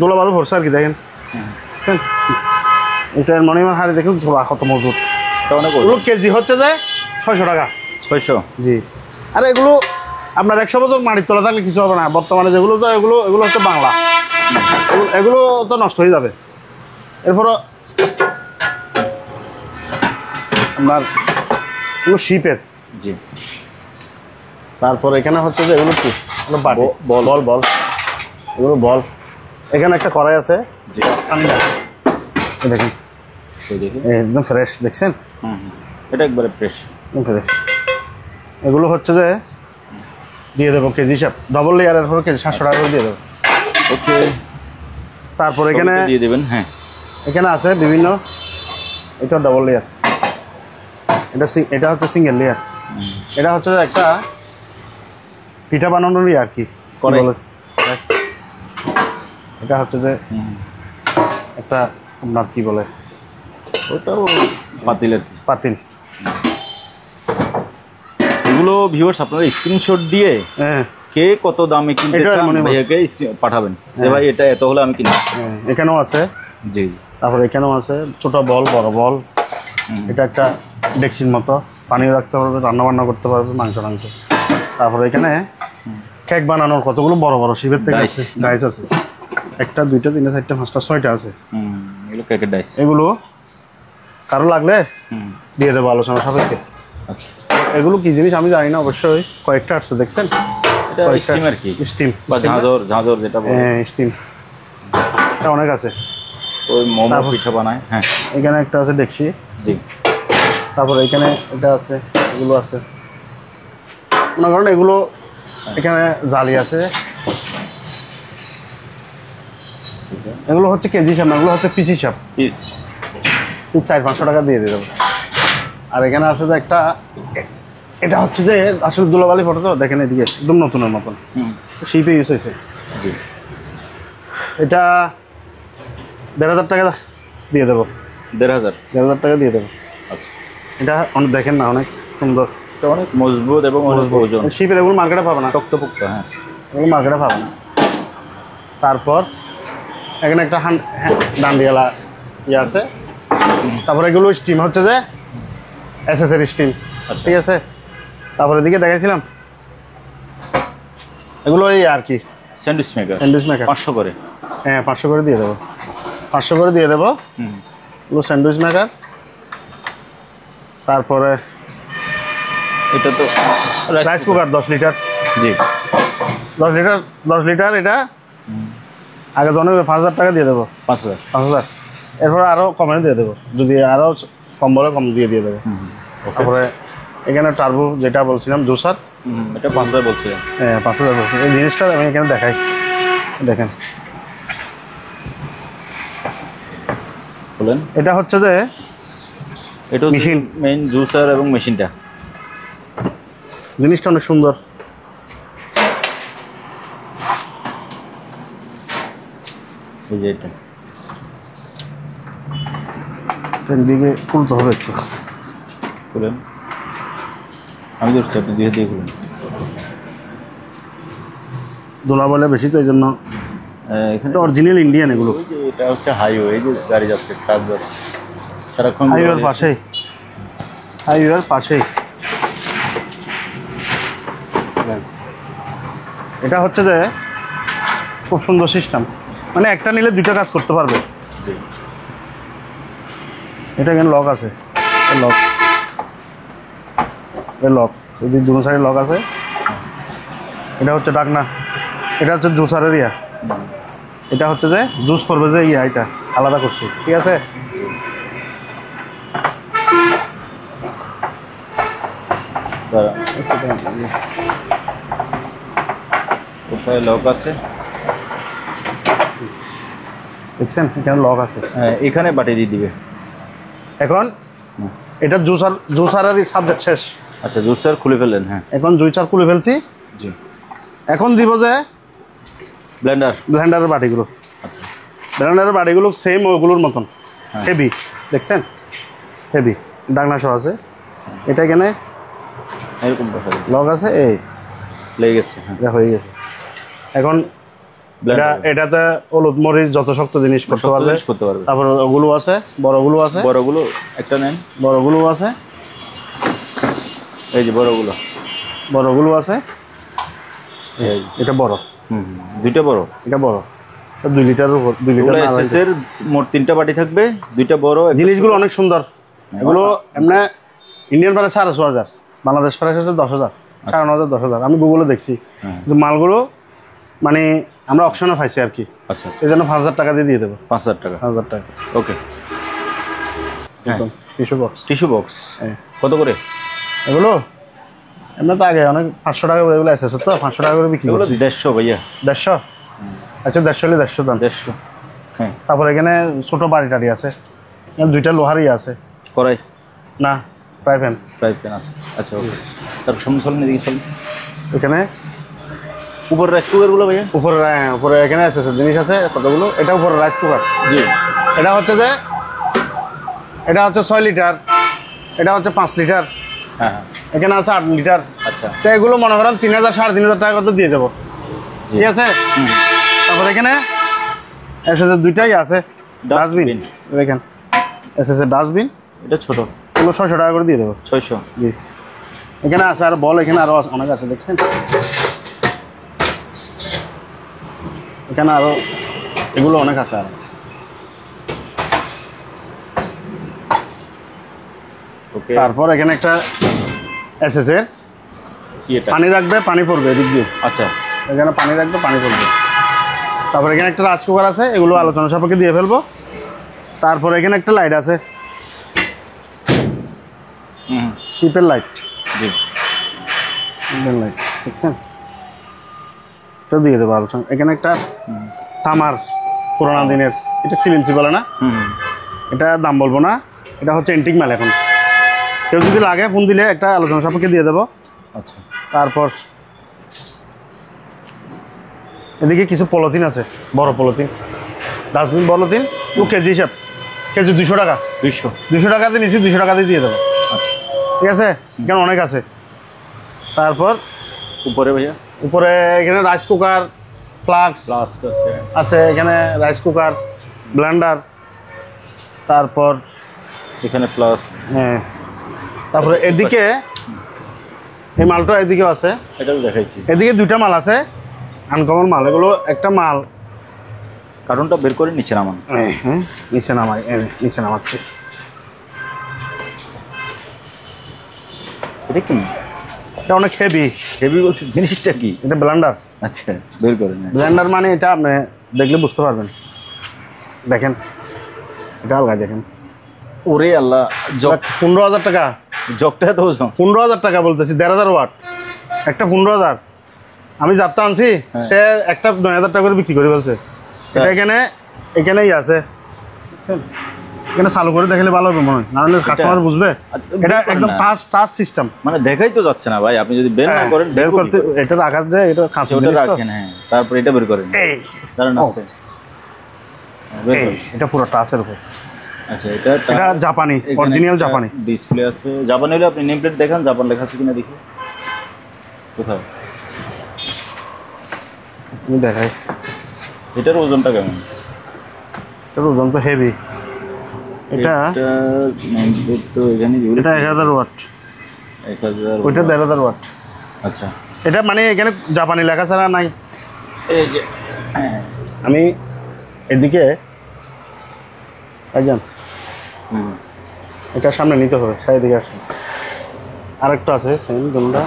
দোলা ভালো ভরসা আর কি, দেখেন বুঝছেন? এটা অ্যালুমিনিয়ামের হাঁড়ি, দেখুন ধোলা কত মজবুত। এটা অনেক এগুলো কেজি হচ্ছে যে 600 টাকা। 600। জি। আর এগুলো আপনার 100 বছর মাটির তলা থাকলে কিছু হবে না, বর্তমানে যেগুলো তো এগুলো হচ্ছে বাংলা, এগুলো তো নষ্ট হয়ে যাবে। এরপরও আপনার এগুলো শিপের। জি। তারপর এখানে হচ্ছে যে এগুলো কি, এগুলো বাটি, বল। বল, এগুলো বল। এখানে একটা কড়াই আছে, জি। আমি না, এই দেখেন তো দেখি। একদম ফ্রেশ, দেখছেন? এটা একবারে ফ্রেশ। একদম ফ্রেশ। এগুলো হচ্ছে যে দিয়ে দেবো কেজি হিসাব, ডবল লেয়ারের পর কেজি 700 টাকা করে দিয়ে দেবো। ওকে। তারপর এখানে দিয়ে দেবেন। হ্যাঁ, এখানে আছে বিভিন্ন, এটা ডবল লেয়ার, এটা হচ্ছে সিঙ্গেল লেয়ার। এটা হচ্ছে যে একটা পিঠা বানানোরই আর কি, করে। এটা হচ্ছে যে একটা আপনার কি বলে, ওটাও পাতিলের। পাতিল। এগুলো এগুলো ভিউয়ার্স আপনারা স্ক্রিনশট দিয়ে হ্যাঁ কে কত দামে কিনতে এটা চান মনে হয়। ভাইয়াকে পাঠাবেন যে ভাই এটা এত হলে আমি কিনবো। হ্যাঁ, এখানেও আছে, জি তারপর এখানেও আছে ছোট বল বড় বল। এটা একটা ডেকচির মতো, পানি রাখতে পারবে, রান্না বান্না করতে পারবে, মাংস টাংস। তারপরে এখানে কেক বানানোর কতগুলো বড় বড় শিবের থেকে Dice। আছে, ডাইস আছে। একটা দুইটা তিনটা চারটা পাঁচটা ছয়টা আছে। এগুলো কেকের ডাইস। এগুলো কারো লাগলে হুম দিয়ে দেবো আলোচনা সাপেক্ষে। আচ্ছা এগুলো কি জিনিস আমি জানি না, অবশ্যই কয়েকটা আসছে দেখছেন। এটা স্টিম আর কি, স্টিম বা ঝাঁঝর ঝাঁঝর যেটা বলে। হ্যাঁ স্টিম, এটা অনেক আছে। ওই মোমো তারপর- পিঠা বানায়। হ্যাঁ এখানে একটা আছে দেখছি, জি তারপরে এখানে এটা আছে, এগুলো আছে মনে করেন। এগুলো এখানে জালি আছে, এগুলো হচ্ছে কেজি হিসাব না, এগুলো হচ্ছে পিস হিসাব। পিস 400-500 টাকা দিয়ে দেবো। আর এখানে আছে যে একটা, এটা হচ্ছে যে আসলে ধুলোবালি ফটো তো দেখেন, এদিকে একদম নতুনের মতন শিপে ইউজ হয়েছে। জি এটা 1500 টাকা দিয়ে দেবো, 1500। 1500 টাকা দিয়ে দেবো। আচ্ছা এটা অনেক দেখেন না, অনেক সুন্দর, এটা অনেক মজবুত এবং অনেক ওজন, শিপের এগুলো মার্কেটে পাবে না, শক্তপোক্ত। হ্যাঁ এগুলো মার্কেটে পাবে না। তারপর এখানে একটা ডান্ডিয়ালা ইয়ে আছে। তারপরে এগুলো স্টিম হচ্ছে যে এসএসের স্টিম, আচ্ছা। ঠিক আছে। তারপরে এদিকে দেখাইছিলাম এগুলো এই আর কি স্যান্ডউইচ মেকার স্যান্ডউইচ মেকার। 500 করে। হ্যাঁ 500 করে দিয়ে দেবো, 500 করে দিয়ে দেবো। হুম এগুলো স্যান্ডউইচ মেকার। তারপরে এটা তো রাইস কুকার 10 লিটার, জি 10 লিটার এটা আগে জনে 5000 টাকা দিয়ে দেবো, 5000। 5000। এরপরে আরও কমে দিয়ে দেবো, যদি আরও কম বলে কম দিয়ে দেবো। তারপরে এখানে টার্বো যেটা বলছিলাম জুসার, এটা 5000 বলছিলেন। হ্যাঁ 5000 বলছি। এই জিনিসটা আমি এখানে দেখাই, দেখেন। বলেন। এটা হচ্ছে যে এটা মেশিন। মেইন জুসার এবং মেশিনটা। জিনিসটা অনেক সুন্দর। এই যে এটা দিকে খুলতে হবে একটু। খুলেন, আমি ধরছি, আপনি দিয়ে দিয়ে খুলেন। দোলা বলে বেশি তো এই জন্য। এখানে অরিজিনাল ইন্ডিয়ান এগুলো, ওই যে এটা হচ্ছে হাইওয়ে, যে গাড়ি যাচ্ছে, ট্রাক যাচ্ছে সারাক্ষণ। হাইওয়ের পাশেই, হাইওয়ের পাশেই। এটা হচ্ছে যে খুব সুন্দর সিস্টেম, মানে একটা নিলে দুইটা কাজ করতে পারবে। জি এটা এখানে লক আছে, লক, লক, যদি দুটো সাইডে লক আছে। এটা হচ্ছে ডাকনা, এটা হচ্ছে জুসারের ইয়া। এটা হচ্ছে যে জুস করবে যে ইয়া, এটা আলাদা করছি, ঠিক আছে। দাঁড়া, কোথায় লক আছে? দেখছেন এখানে লক আছে। হ্যাঁ, এখানে বাটি দিয়ে দিবে। এখন এটা জুসারের সাবজেক্ট শেষ। আচ্ছা, জুসার খুলে ফেললেন। হ্যাঁ, এখন জুসার খুলে ফেলছি। জি। এখন দিব যে ব্লেন্ডার, ব্লেন্ডারের বাটিগুলো। ব্লেন্ডারের বাটিগুলো সেম ওগুলোর মতন হেভি, দেখছেন হেভি, ডাকনা সহ আছে। এটা এখানে এরকম দেখা যায়, লক আছে, এই লেগে গেছে। হ্যাঁ, এটা হয়ে গেছে। এখন এটা এটাতে হলুদ মরিচ যত শক্ত জিনিস করতে পারবে, করতে পারবে। তারপর ওগুলো আছে, বড়গুলো আছে, বড়গুলো একটা নেন, বড়গুলো আছে, এই যে বড়গুলো, বড়গুলো আছে। এই এটা বড়, দুইটা বড়, এটা বড়, 2 লিটারের উপর, 2 লিটার না, এসএস এর মোট 3টা বাটি থাকবে, দুইটা বড়। জিনিসগুলো অনেক সুন্দর। এগুলো এমনি ইন্ডিয়ান প্রাইস 5,500, বাংলাদেশ প্রাইস হচ্ছে 10,000, 9,500, 10,000। আমি গুগলে দেখছি, কিন্তু মালগুলো মানে আমরা অপশনে পাইছি আর কি। আচ্ছা, এই জন্য 5,000 টাকা দিয়ে দেবো, 5000 টাকা। 5,000 টাকা। ওকে। টিস্যু বক্স, টিস্যু বক্স হ্যাঁ। কত করে? এগুলো এমনি তো আগে অনেক 500 টাকা করে, এগুলো এসেছে তো 500 টাকা করে বিক্রি এগুলো করছি। 150 ভাইয়া। 150, আচ্ছা 150 হলে 150 দাম। 150। হ্যাঁ, তারপর এখানে ছোটো বাড়ি টাড়ি আছে, এখানে 2টা লোহারই আছে, করাই না ফ্রাই প্যান। ফ্রাই প্যান আছে। আচ্ছা, ওকে। তারপর সামনে চলেন, এদিকে চলেন। এখানে উপর রাইস কুকারগুলো ভাইয়া? উপরে, উপরে এখানে আছে জিনিস আছে কতগুলো। এটা উপরে রাইস কুকার, জি। এটা হচ্ছে যে এটা হচ্ছে 6 লিটার, এটা হচ্ছে 5 লিটার, হ্যাঁ হ্যাঁ। এখানে আছে 8 লিটার। আচ্ছা তো এগুলো মনে করেন 3000 3,500 টাকা করে দিয়ে দেবো, ঠিক আছে। তারপর এখানে এসএসের দুইটাই আছে ডাস্টবিন, দেখেন এসএসের ডাস্টবিন, এটা ছোট, এগুলো 600 টাকা করে দিয়ে দেবো। 600। জি, এখানে আছে আর বল, এখানে আরো অনেক আছে দেখছেন, এখানে আরো এগুলো অনেক আছে আর। ওকে, তারপর এখানে একটা এসএসের কি এটা? পানি রাখবে, পানি পড়বে এদিক দিয়ে, আচ্ছা এখানে পানি রাখবে, পানি পড়বে। তারপর এখানে একটা রাইস কুকার আছে, এগুলো আলোচনা সাপেক্ষে দিয়ে ফেলবো। তারপর এখানে একটা লাইট আছে, শিপের লাইট, জি ইন্ডিয়ান লাইট, দেখছেন, এটা দিয়ে দেবো আলোচনা। এখানে একটা তামার পুরানা দিনের, এটা সিলিন্সি বলে না, এটা দাম বলবো না, এটা হচ্ছে এন্টিক মাল। এখন কেউ যদি লাগে ফোন দিলে একটা আলোচনা সাপেক্ষে দিয়ে দেবো। আচ্ছা তারপর এদিকে কিছু পলিথিন আছে, বড় পলিথিন, ডাস্টবিন পলিথিন, ও কেজি হিসাব, কেজি 200 টাকা, 200 টাকা দিয়ে নিচ্ছি, 200 টাকা দিয়ে দিয়ে দেবো, ঠিক আছে। এখানে অনেক আছে। তারপর উপরে ভাইয়া, উপরে এখানে রাইস কুকার, ফ্লাক্স ফ্লাস্ক আছে, আছে, এখানে রাইস কুকার, ব্লেন্ডার, তারপর এখানে ফ্লাস্ক, হ্যাঁ, তারপরে এদিকে এই মালটা এদিকেও আছে, এটা তো দেখাইছি। এদিকে দুইটা মাল আছে, আনকমন মাল এগুলো। একটা মাল কার্টুনটা বের করে নিচে নামান। হ্যাঁ, নিচে নামাই, নিচে নামাচ্ছি। এটা কি? এটা অনেক হেভি। হেভি বলতে জিনিসটা কি? এটা ব্লেন্ডার। আচ্ছা বের করে নেন। ব্লেন্ডার মানে এটা আপনি দেখলে বুঝতে পারবেন, দেখেন এটা আলগা, দেখেন। ওরে আল্লাহ, জগ 15,000 টাকা, জগটা তো ওজন। 15,000 টাকা বলতেছি, 1,500 ওয়াট একটা, 15,000। আমি যাত্রা আনছি, সে একটা 9,000 টাকা করে বিক্রি করে বলছে। এটা এখানেই আছে, বুঝছেন? এখানে চালু করে দেখলে ভালো হবে মনে হয়, নাহলে কাস্টমার বুঝবে। এটা একদম টাচ সিস্টেম, মানে দেখাই তো যাচ্ছে না ভাই, আপনি যদি বের না করেন। বের করতে এটা রাখা যায়, এটা কাঁচা ওটা রাখেন, হ্যাঁ, তারপর এটা বের করেন। এই দাঁড়ান আস্তে, বের করেন। এটা পুরো টাচের উপর। আচ্ছা এটা জাপানি, অরিজিনাল জাপানি ডিসপ্লে আছে। জাপানি হলে আপনি নেম প্লেট দেখান, জাপান লেখা আছে কিনা দেখি। কোথায়? আমি দেখাই। এটার ওজনটা কেমন? এটার ওজন তো হেভি। এটা নেম প্লেট তো এখানে, এটা 1,000 ওয়াট, 1000। ওইটা 1,500 ওয়াট। আচ্ছা, এটা মানে এখানে জাপানি লেখা ছাড়া নাই। এই যে হ্যাঁ, আমি এদিকে একজন এটার সামনে নিতে হবে, সাইদিকে আসুন। আরেকটা আছে সেম দুটো।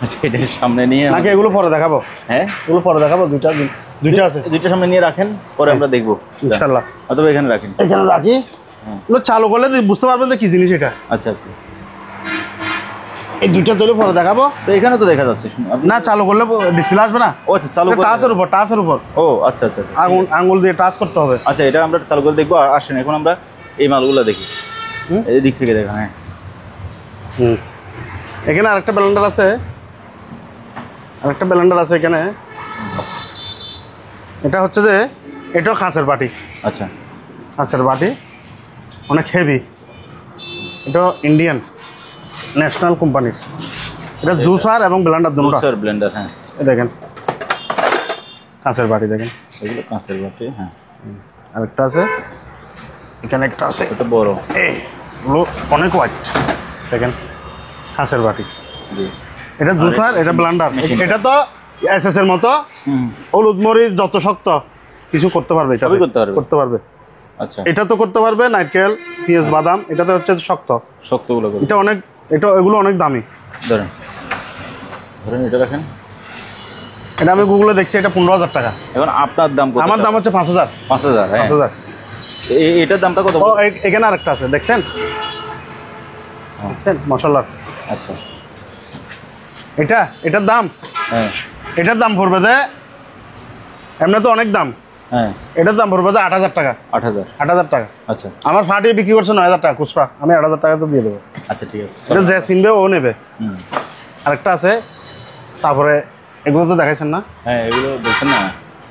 আচ্ছা এটার সামনে নিয়ে নাকি এগুলো পরে দেখাবো? হ্যাঁ, এগুলো পরে দেখাবো, দুইটা আছে, দুইটা সামনে নিয়ে রাখেন, পরে আমরা দেখবো ইনশাল্লাহ। অথবা এখানে রাখেন, এখানে রাখি, এগুলো চালু করলে বুঝতে পারবেন যে কি জিনিস এটা। আচ্ছা আচ্ছা, এই দুইটা তুলে পরে দেখাবো। তো এখানে তো দেখা যাচ্ছে, না চালু করলে ডিসপ্লে আসবে না। ও আচ্ছা, চালু করে টাচের উপর ও আচ্ছা আচ্ছা, আঙুল দিয়ে টাচ করতে হবে। আচ্ছা এটা আমরা চালু করে দেখবো। আর আসেন এখন আমরা এই মালগুলো দেখি, এই দিক থেকে দেখা। হ্যাঁ, এখানে আরেকটা ব্লেন্ডার আছে, এখানে। এটা হচ্ছে যে এটাও কাঁচের বাটি। আচ্ছা, কাঁচের বাটি, অনেক হেভি। এটা ইন্ডিয়ান ন্যাশনাল কোম্পানির। এটা জুসার এবং ব্লেন্ডার দুটো। জুসার ব্লেন্ডার, হ্যাঁ। এই দেখেন কাঁচের বাটি, দেখেন এগুলো কাঁচের বাটি, হ্যাঁ। আরেকটা আছে, এখানে একটা আছে, এটা বড়। এগুলো অনেক হোয়াইট, দেখেন কাঁচের বাটি। জি, এটা জুসার, এটা ব্লেন্ডার। এটা তো এসএস এর মতো হলুদ মরিচ যত শক্ত কিছু করতে পারবে, এটা সবই করতে পারবে। আচ্ছা, এটা তো করতে পারবে, নারকেল পেঁয়াজ বাদাম, এটা তো হচ্ছে শক্তগুলো এটা এগুলো অনেক দামি। ধরেন এটা রাখেন। এটা আমি গুগলে দেখছি, এটা 15,000 টাকা। এখন আপনার দাম কত? আমার দাম হচ্ছে 5,000। 5,000, হ্যাঁ। 5,000। এটার দামটা কত? এখানে আরেকটা আছে, দেখছেন মশলার। আচ্ছা, এটার দাম, হ্যাঁ, এটার দাম পড়বে যে, এমনি তো অনেক দাম, হ্যাঁ, এটার দাম পড়বে যে 8,000 টাকা। 8,000 টাকা। আচ্ছা, আমার ফাটিয়ে বিক্রি করছে 9,000 টাকা খুচরা, আমি 8,000 টাকা তো দিয়ে দেবো। আচ্ছা ঠিক আছে, এটা যে চিনবে ও নেবে। আরেকটা আছে, তারপরে এগুলো তো দেখাইছেন না? হ্যাঁ, এগুলো বলছেন না।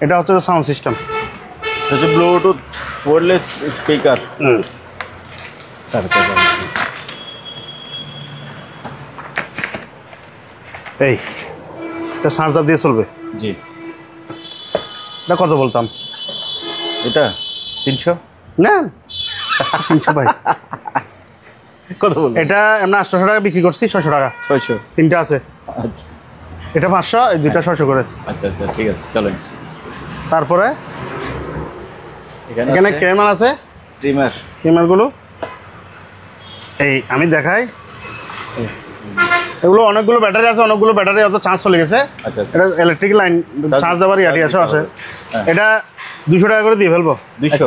এটা হচ্ছে সাউন্ড সিস্টেম, হচ্ছে ব্লুটুথ ওয়্যারলেস স্পিকার। এই এটা চার্জার দিয়ে চলবে। জি। এটা কত বলতাম? এটা 300 না 300 ভাই। কত বল? এটা এমনি 800 টাকা বিক্রি করছি, 600 টাকা 600। তিনটা আছে। আচ্ছা এটা 500, এই দুইটা 600 করে। আচ্ছা আচ্ছা ঠিক আছে চলেন। তারপরে এখানে এখানে ক্যামের আছে, ট্রিমার। ক্যামেরগুলো এই আমি দেখাই। এগুলো অনেকগুলো ব্যাটারি আছে, অনেকগুলো ব্যাটারি আছে, চার্জ চলে গেছে। আচ্ছা এটা ইলেকট্রিক লাইন চার্জ দেওয়ার ইয়াটি আছে। হ্যাঁ। এটা 200 টাকা করে দিয়ে ফেলবো। 200?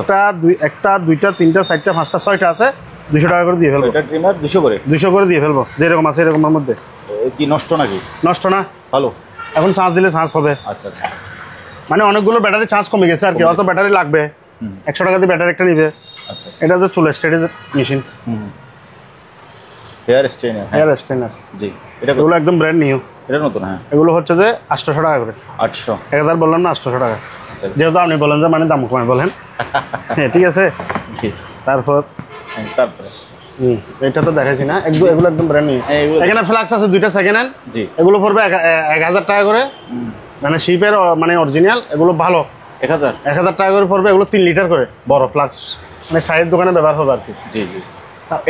একটা দুইটা তিনটা চারটা পাঁচটা ছয়টা আছে, 200 টাকা করে দিয়ে ফেলবো। এটা ট্রিমার 200 করে? 200 করে দিয়ে ফেলবো, যেরকম আছে এরকমের মধ্যে। কি নষ্ট নাকি? নষ্ট না, ভালো। এখন চার্জ দিলে চার্জ হবে। আচ্ছা আচ্ছা মানে অনেকগুলো ব্যাটারি চার্জ কমে গেছে আর কি, অত ব্যাটারি লাগবে। 100 টাকা দিয়ে ব্যাটারি একটা নিবে। আচ্ছা এটা হচ্ছে চুল স্ট্রেটের machine, hair straightener. Hair straightener. জি। এটা এগুলো একদম ব্র্যান্ড নিউ, এটা নতুন? হ্যাঁ। এগুলো হচ্ছে যে 800 টাকা করে। 800? 1000 বললাম না, 800 টাকা। আচ্ছা যেহেতু আপনি বলেন যে মানে দাম কমে বলেন। হ্যাঁ ঠিক আছে। জি। তারপর তারপরে এটা তো দেখাইছি না, এগুলো একদম ব্র্যান্ড নিউ। এখানে ফ্লাক্স আছে দুইটা সেকেন্ড হ্যান্ড। জি। এগুলো পড়বে 1000 টাকা করে, মানে শিপের মানে অরিজিনাল। এগুলো ভালো 1000 টাকা করে পড়বে। এগুলো 3 লিটার করে বড় ফ্লাক্স, মানে সাইড দোকানে ব্যবহার হবে আর কি। জি জি।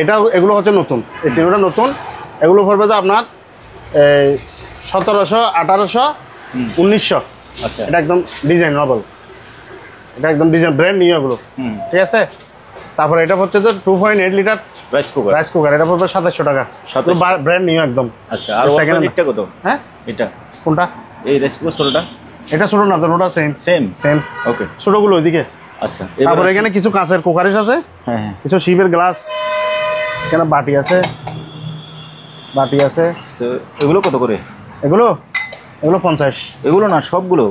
এটা এগুলো হচ্ছে নতুন, এই তিনটা নতুন। এগুলো পড়বে যে আপনার 1700, 1800, 1900। আচ্ছা। এটা একদম ডিজাইন নবল, এটা একদম ডিজাইন ব্র্যান্ড নিউ এগুলো। ঠিক আছে। তারপরে এটা হচ্ছে যে 2.8 লিটার রাইস কুকার। এটা পড়বে 2700 টাকা, ব্র্যান্ড নিউ একদম। আচ্ছা। আর এটা কত? হ্যাঁ এটা কোনটা? এই রাইস কুকার ছোটটা? এটা ছোট না, দুটোটা সেম সেম। ওকে। ছোটগুলো ওইদিকে। আচ্ছা। তারপরে এখানে কিছু কাঁচের কুকারিস আছে, হ্যাঁ হ্যাঁ, কিছু শিপের গ্লাস, এখানে বাটি আছে। তো এগুলো কত করে? এগুলো 50। এগুলো না, সবগুলো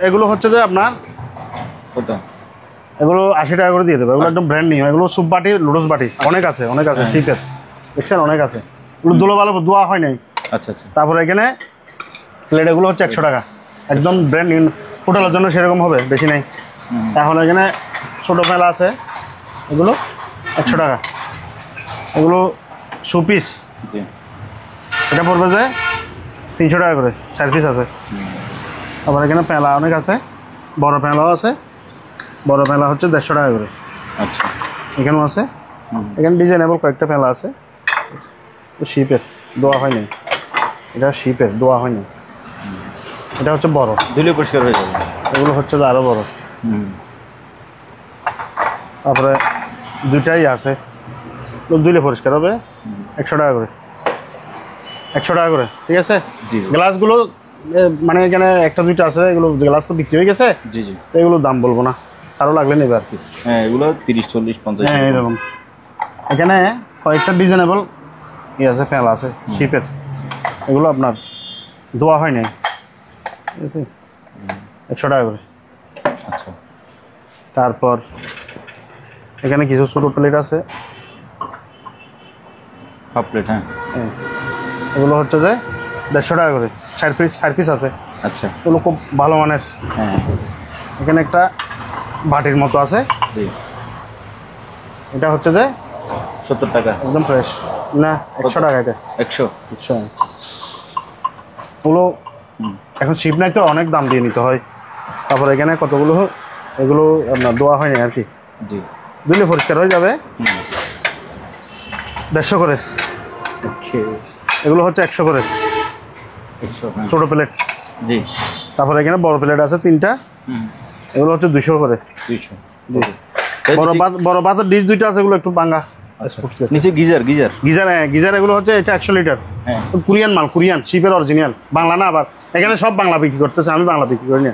এগুলো হচ্ছে যে আপনার কত? এগুলো 80 টাকা করে দিয়ে দেবে। এগুলো একদম ব্র্যান্ড নিউ। এগুলো সুপ বাটি, লুডোস বাটি অনেক আছে শিপের, দেখছেন অনেক আছে। এগুলো ধোয়া হয় নাই। আচ্ছা আচ্ছা। তারপরে এখানে প্লেট, এগুলো হচ্ছে 100 টাকা, একদম ব্র্যান্ড নিউ। হোটেলের জন্য সেরকম হবে, বেশি নেই। এখন এখানে ছোটো মেলা আছে, এগুলো 100 টাকা। এগুলো সুপিস, জি। এটা পড়বে যে 300 টাকা করে, 4 পিস আছে। আবার এখানে পেলা অনেক আছে, বড় পেলাও আছে। বড় পেলা হচ্ছে 150 টাকা করে। আচ্ছা। এখানেও আছে, এখানে ডিজাইনেবল কয়েকটা পেলা আছে। শিপের দোয়া হয় নাই, এটা শিপের দোয়া হয় নাই। এটা হচ্ছে বড়, ধুলে পরিষ্কার হয়ে যাবে। এগুলো হচ্ছে যে আরও বড়। তারপরে দুইটাই আছে, ধুলে পরিষ্কার হবে। 100 টাকা করে, 100 টাকা করে। ঠিক আছে। গ্লাসগুলো মানে এখানে একটা দুইটা আছে, এগুলো গ্লাস তো বিক্রি হয়ে গেছে। জি জি। এগুলো দাম বলবো না, আরও লাগলে নেবে আর কি। হ্যাঁ, এগুলো 30, 40, 50। হ্যাঁ এরকম। এখানে কয়েকটা ডিজাইনেবল আছে, ফেলা আছে শিপের। এগুলো আপনার ধোয়া হয় নাই, ঠিক আছে। 100 টাকা করে। আচ্ছা। তারপর এখানে কিছু ছোটো প্লেট আছে, হাফ প্লেট। হ্যাঁ, এগুলো হচ্ছে যে 150 টাকা করে, 4 পিস আছে। আচ্ছা। এগুলো খুব ভালো মানের। হ্যাঁ, এখানে একটা বাটির মতো আছে। জি। এটা হচ্ছে যে 70 টাকা, একদম ফ্রেশ। না 100 টাকা, এটা 100। ওগুলো এখন শিপ নাই তো, অনেক দাম দিয়ে নিতে হয়। তারপর এখানে কতগুলো, এগুলো আপনার দোয়া হয়নি আর কি। জি। ধুলে পরিষ্কার হয়ে যাবে। 150 করে। এগুলো হচ্ছে 100 করে, 100। ছোটো প্লেট। জি। তারপর এখানে বড় প্লেট আছে 3টা, এগুলো হচ্ছে 200 করে। 200। জি। বড় বাজার ডিশ দুইটা আছে, এগুলো একটু বাঙ্গা। নিচে গিজার। গিজার এগুলো হচ্ছে, এটা 100 লিটার। হ্যাঁ, কোরিয়ান মাল, কোরিয়ান শিপের অরিজিনাল, বাংলা না। আবার এখানে সব বাংলা বিক্রি করতেছে, আমি বাংলা বিক্রি করি না,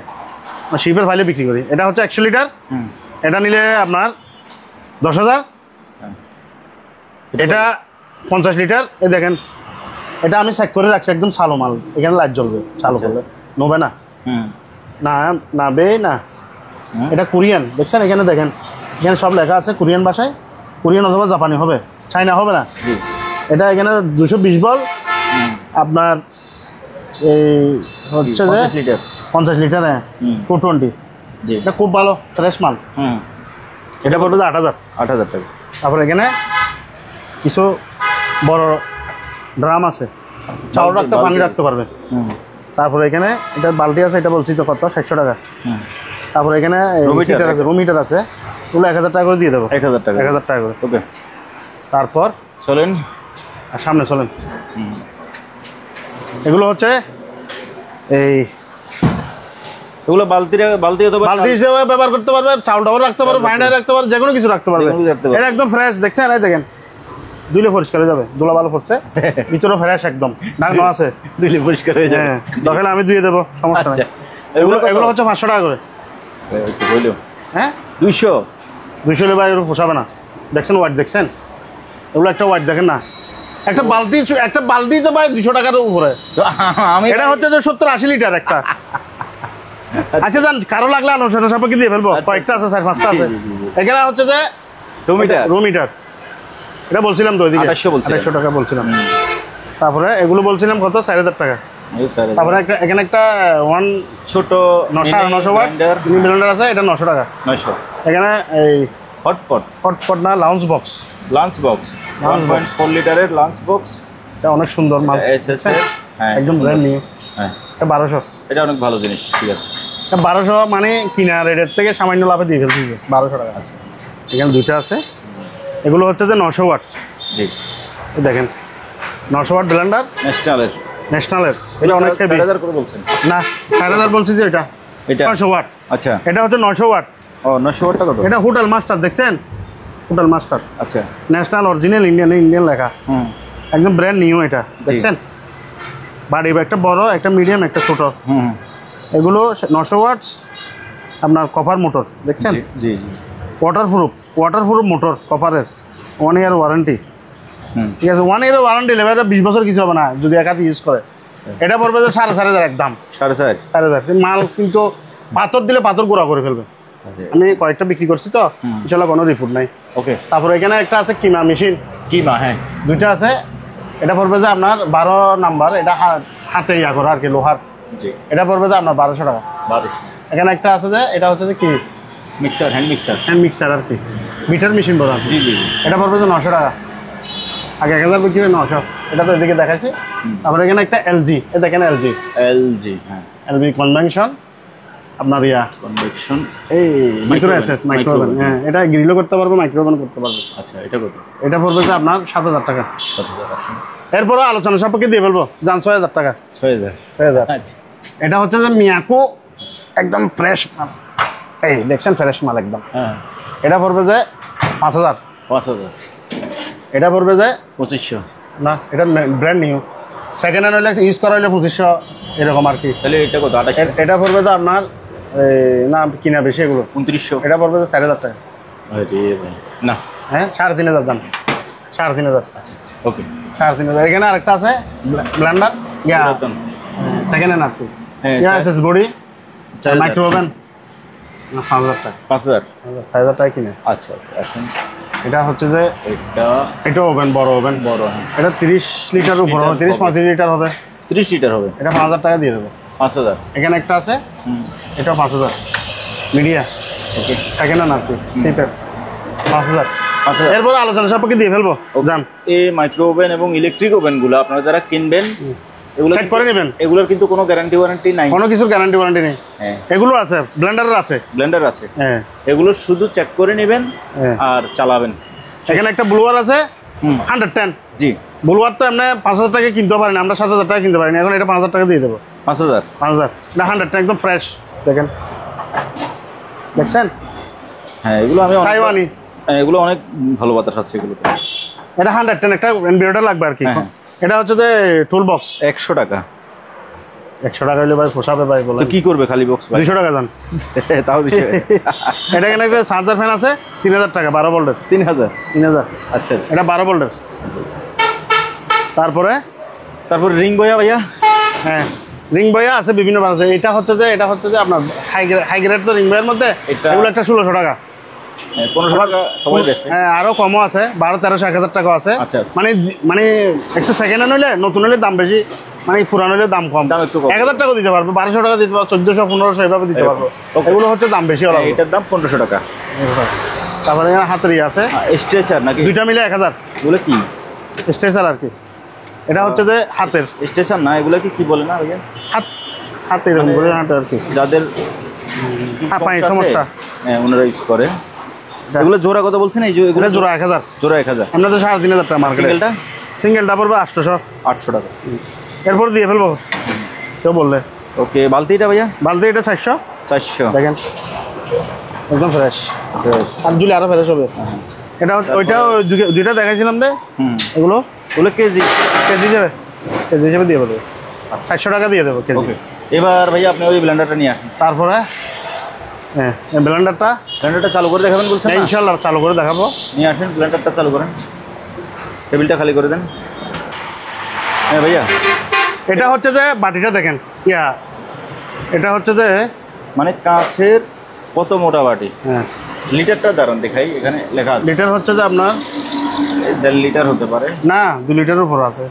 শিপের ফাইলে বিক্রি করি। এটা হচ্ছে 100 লিটার। এটা নিলে আপনার 10,000। এটা 50 লিটার। এই দেখেন, এটা আমি চেক করে রাখছি, একদম চালু মাল। এখানে লাইট জ্বলবে, চালু করলে নবে না, নাবে না। এটা কোরিয়ান, দেখছেন এখানে দেখেন, এখানে সব লেখা আছে কোরিয়ান ভাষায়। কোরিয়ান অথবা জাপানি হবে, চাইনা হবে না। এটা এখানে 220 বল, আপনার এই হচ্ছে যে 50 লিটার। হ্যাঁ, 220। এটা খুব ভালো ফ্রেশ মাল। এটা পড়বে যে 8,000 8,000 টাকা। তারপর এখানে কিছু বড় ড্রাম আছে, চাউল রাখতে পানি রাখতে পারবে। তারপরে এখানে এটা বালতি আছে, এটা বলছি তো কত 600 টাকা। তারপরে এখানে হিটার আছে, রুম হিটার আছে, ওগুলো 1000 টাকা করে দিয়ে দেবো। 1000 টাকা, 1000 টাকা করে। ওকে, তারপর চলেন সামনে চলেন। এগুলো হচ্ছে এই এগুলো বালতি হিসেবে ব্যবহার করতে পারবে, চাউল টাউল রাখতে পারবে, বাইন্ডার রাখতে পারবে, যে কোনো কিছু রাখতে পারবে। এটা একদম ফ্রেশ, দেখছেন? এই দেখেন, দুইলে পরিষ্কার হয়ে যাবে, ধুলা ভালো পড়ছে, ভিতরে ফ্রেশ একদম, দাগ ন আছে, দুইলে পরিষ্কার হয়ে যাবে। তখন আমি ধুয়ে দেবো, সমস্যা নেই। এগুলো হচ্ছে 500 টাকা করে। হ্যাঁ 200 লে ভাই পোষাবে না। দেখছেন ওয়াট, দেখছেন? এগুলো একটা ওয়াট দেখেন না, একটা বালতি তো ভাই 200 টাকার উপরে। এটা হচ্ছে যে 70-80 লিটার একটা। আচ্ছা জান, কারো লাগলে আনুষ্ঠান সাপেক্ষে দিয়ে ফেলবো, কয়েকটা আছে, 4-5টা আছে। এখানে হচ্ছে যে রুম হিটার, এটা বলছিলাম তো ওইদিকে 2800 টাকা বলছিলাম। তারপরে এগুলো বলছিলাম কত, 4000 টাকা। তারপরে এখানে একটা ছোট 900 ওয়াট মিনি ব্লেন্ডার আছে, এটা 900 টাকা। 900। এখানে এই হটপট না, লাউঞ্জ বক্স 1.4 লিটারের লাঞ্চ বক্স। এটা অনেক সুন্দর মাল, একদম ব্র্যান্ড নিউ। হ্যাঁ, 1200। এটা অনেক ভালো জিনিস, ঠিক আছে। 1200 মানে কিনা রেটের থেকে সামান্য লাভে দিয়ে ফেলছি, 1200 টাকা। আছে এখানে দুইটা আছে, এগুলো হচ্ছে যে 900 ওয়াট। জি, দেখেন 900 ওয়াট ব্লেন্ডার, ন্যাশনালের। এটা অনেক হেভি। 4000 করে বলছেন না, 4000 বলছি যে এটা 600 ওয়াট। আচ্ছা, এটা হচ্ছে 900 ওয়াট। ও 900 ওয়াট কত? এটা হোটেল মাস্টার, দেখছেন? হোটেল মাস্টার, আচ্ছা, ন্যাশনাল অরিজিনাল ইন্ডিয়ান লেখা, একদম ব্র্যান্ড নিউ। এটা দেখছেন? বাড়ি একটা বড়, একটা মিডিয়াম, একটা ছোট। এগুলো 900 ওয়াটস, আপনার কপার মোটর, দেখছেন? জি, ওয়াটারপ্রুফ মোটর, কপারের, 1 ইয়ার ওয়ারেন্টি। ঠিক আছে, 1 ইয়ার ওয়ারেন্টি নেবে, এটা 20 বছর কিছু হবে না যদি একাতে ইউজ করে। এটা পড়বে যে 4,500 একদম, 4,500। মাল কিন্তু পাথর দিলে পাথর গোড়া করে ফেলবে। আমি কয়েকটা বিক্রি করছি তো, ইনশাল্লাহ কোনো রিপোর্ট নাই। ওকে। তারপরে এখানে একটা আছে কিমা মেশিন, হ্যাঁ, দুইটা আছে। এটা পড়বে যে আপনার 12 নাম্বার, এটা হাতে ইয়া করা আর কি, লোহার। এটা পড়বে যে আপনার 1200 টাকা। এখানে একটা আছে যে এটা হচ্ছে যে কি হ্যান্ড মিক্সার আর কি, মিটার মেশিন বলা। জি, এটা পড়বে যে 900 টাকা। আগে 1000 বিক্রি হয়, 900। এটা তো এদিকে দেখাইছি। তারপরে এখানে একটা এলজি, এ দেখেন এলজি, হ্যাঁ, এলজি কনভেনশন, আপনার কনভেকশন, এই ভিতরে আছে মাইক্রোওভেন। হ্যাঁ, এটা গ্রিলও করতে পারবো, মাইক্রোওভেন করতে পারবো। আচ্ছা, এটা কত? এটা পড়বে যে আপনার 7000 টাকা। এরপরও আলোচনা সাপেক্ষে দিয়ে ফেলবো, যান 6000 টাকা। 6000। আচ্ছা, এটা হচ্ছে যে মিয়াকো, একদম ফ্রেশ মাল। এই দেখছেন, ফ্রেশ মাল একদম। হ্যাঁ, এটা পড়বে যে 5000। এটা পড়বে যে 2500। না, এটা ব্র্যান্ড নিউ, সেকেন্ড হ্যান্ড হলে ইউজ করা হলে 2500 এরকম আর কি। তাহলে এটা কত? 2800। এটা পড়বে যে আপনার না কিনা বেশি, এগুলো 2900। এটা পড়বে যে 4000 টাকা। না, হ্যাঁ, 3500 দাম, 3500। আচ্ছা, ওকে, 3500। এখানে আরেকটা আছে ব্লেন্ডার, সেকেন্ড হ্যান্ড আর কি, এসএস বডি, মাইক্রোওভেন, 5000 টাকা। 5000 টাকা কিনে। আচ্ছা, এখন এটা হচ্ছে যে এটা ওভেন, বড় ওভেন, এটা 30 লিটার উপর হবে, 30-35 লিটার হবে, 30 লিটার হবে। এটা 5000 টাকা দিয়ে দেবো। 5000। এখানে একটা আছে, এটাও 5000, মিডিয়া, ওকে, সেকেন্ড হ্যান্ড আর কি, সিপের, 5000। এরপর আলোচনা সাপেক্ষে দিয়ে ফেলবো। জান, এই মাইক্রো ওভেন এবং ইলেকট্রিক ওভেনগুলো আপনারা যারা কিনবেন, এগুলো চেক করে নেবেন। এগুলোর কিন্তু কোনো গ্যারান্টি ওয়ারেন্টি নাই, কোনো কিছুর গ্যারান্টি ওয়ারেন্টি নেই। এগুলো আছে, ব্লেন্ডার আছে। হ্যাঁ, এগুলো শুধু চেক করে নেবেন আর চালাবেন। এখানে একটা ব্লুয়ার আছে 110। জি, ব্লুয়ার তো এমনি 5000 টাকা কিনতে পারেন, আমরা 7000 টাকা কিনতে পারি না। এখন এটা 5000 টাকা দিয়ে দেবো। 5000 না, 110 একদম ফ্রেশ, দেখেন, দেখছেন? হ্যাঁ, এগুলো আমি তাইওয়ানি, এগুলো অনেক ভালো বাতাস আছে এগুলোতে। এটা 110, একটা ইনভার্টার লাগবে আর কি। এটা হচ্ছে যে টুল বক্স, 100 টাকা। 100 টাকা হলে ভাই পোষাবে ভাই, বলে কি করবে খালি বক্স? 200 টাকা দাম। তাও দিছে। এটা এখানে একটা চার্জার ফ্যান আছে, 3000 টাকা, 12 ভোল্টের। 3000। আচ্ছা, এটা 12 ভোল্টের। তারপরে রিং বয়া ভাইয়া। হ্যাঁ, রিং বয়া আছে বিভিন্ন বার আছে। এটা হচ্ছে যে আপনার হাই গ্রেড তো রিং বয়ের মধ্যে, এগুলো একটা 1600 টাকা। 1500 টাকা সবাই দিচ্ছে। হ্যাঁ, আরো কমও আছে, 1200, 1300, 1000 টাকা আছে। আচ্ছা, মানে একটু সেকেন্ড হ্যান্ড হলে, নতুন হলে দাম বেশি, মানে পুরানো হলে দাম কম। 1000 টাকা দিতে পারবো, 1200 টাকা দিতে পারবো, 1400, 1500 এভাবে দিতে পারবো। এগুলো হচ্ছে দাম বেশি হবে। এটার দাম 1500 টাকা। তারপরে এখানে হাতুড়ি আছে, স্ট্রেচার নাকি? দুইটা মিলে 1000। বলে কি স্ট্রেচার আর কি, এটা হচ্ছে যে হাতের স্টেশন না, এগুলোকে কি বলে না ভাইয়া? হাতে এরকম করে হাতে আর কি, যাদের পায়ের সমস্যা ওনারা ইউজ করে। এগুলো জোড়া কত বলছেন? এই যে এগুলো এটা জোড়া 1000, জোড়া 1000। আমরা তো 3500 টাকা মার্কেটে। সিঙ্গেলটা সিঙ্গেলটা পড়বে 800 টাকা। এরপর দিয়ে ফেলবো কেউ বললে। ওকে, বালতিটা ভাইয়া? বালতি এটা 400 দেখেন, একদম ফ্রেশ। আর দিলে আরো ফ্রেশ হবে। এটা ওইটা দুইটা দেখাইছিলাম দে, এগুলো কেজি হিসেবে দিয়ে দেবো, 400 টাকা দিয়ে দেবো কেজি। এবার ভাইয়া আপনি ওই ব্লেন্ডারটা নিয়ে আসেন। তারপরে হ্যাঁ, ব্লেন্ডারটা চালু করে দেখাবেন বলছেন? ইনশাল্লাহ চালু করে দেখাবো। নিয়ে আসেন, ব্লেন্ডারটা চালু করেন, টেবিলটা খালি করে দেন। হ্যাঁ ভাইয়া, এটা হচ্ছে যে বাটিটা দেখেন, এটা হচ্ছে যে মানে কাছের কত মোটা বাটি। হ্যাঁ, লিটারটা দাঁড়ান দেখাই, এখানে লেখা আছে। লিটার হচ্ছে যে আপনার 1.5 লিটার হতে পারে না, 2 লিটারের উপর আছে।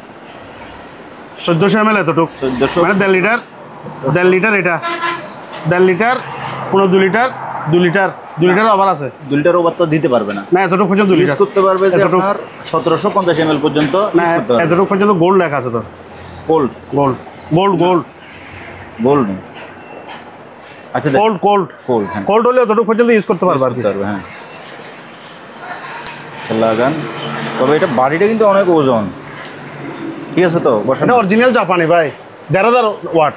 1400 ml এতটুক, 1400 মানে 1.5 লিটার, এটা 1.5 লিটার, 2 লিটার, 2 লিটার, 2 লিটার আবার আছে। 2 লিটার ওভার তো দিতে পারবে না, না এতটুকু পর্যন্ত 2 ইউজ লিটার করতে পারবে যে আপনার 1750 ml পর্যন্ত না, ইউজ করতে পারবে। এতটুকু পর্যন্ত গোল্ড লেখা আছে তো, কোল্ড গোল্ড নেই। আচ্ছা, কোল্ড হ্যাঁ, কোল্ড হলে এতটুকু পর্যন্ত ইউজ করতে পারবে আর কি। হ্যাঁ, লাগান। তবে এটা বাড়িটা কিন্তু অনেক ওজন, ঠিক আছে তো? এটা অরিজিনাল জাপানি ভাই, 1,500 ওয়াট।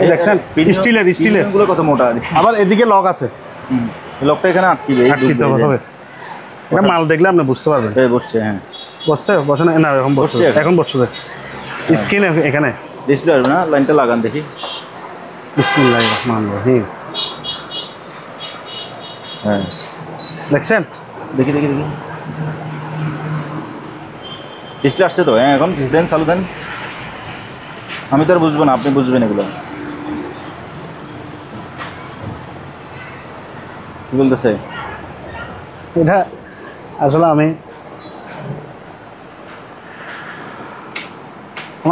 এই দেখছেন স্টিলের গুলো কত মোটা দেখছেন? আবার এদিকে লক আছে, লকটা এখানে আটকিবে। এটা মাল দেখলে আপনি বুঝতে পারবেন। বসছে, হ্যাঁ বসে না, এখন বসছে, এখন বসছে স্ক্রিন এখানে ডিসপ্লে আসবে না। লাইনটা লাগান দেখি। বিসমিল্লাহির রহমানির রহিম। হ্যাঁ, দেখছেন? দেখি ডিসপ্লে আসছে তো। হ্যাঁ, এখন দেন, চালু দেন। আমি তো আর বুঝবো না, আপনি বুঝবেন এগুলো। কি বলতেছে? এটা আসলে আমার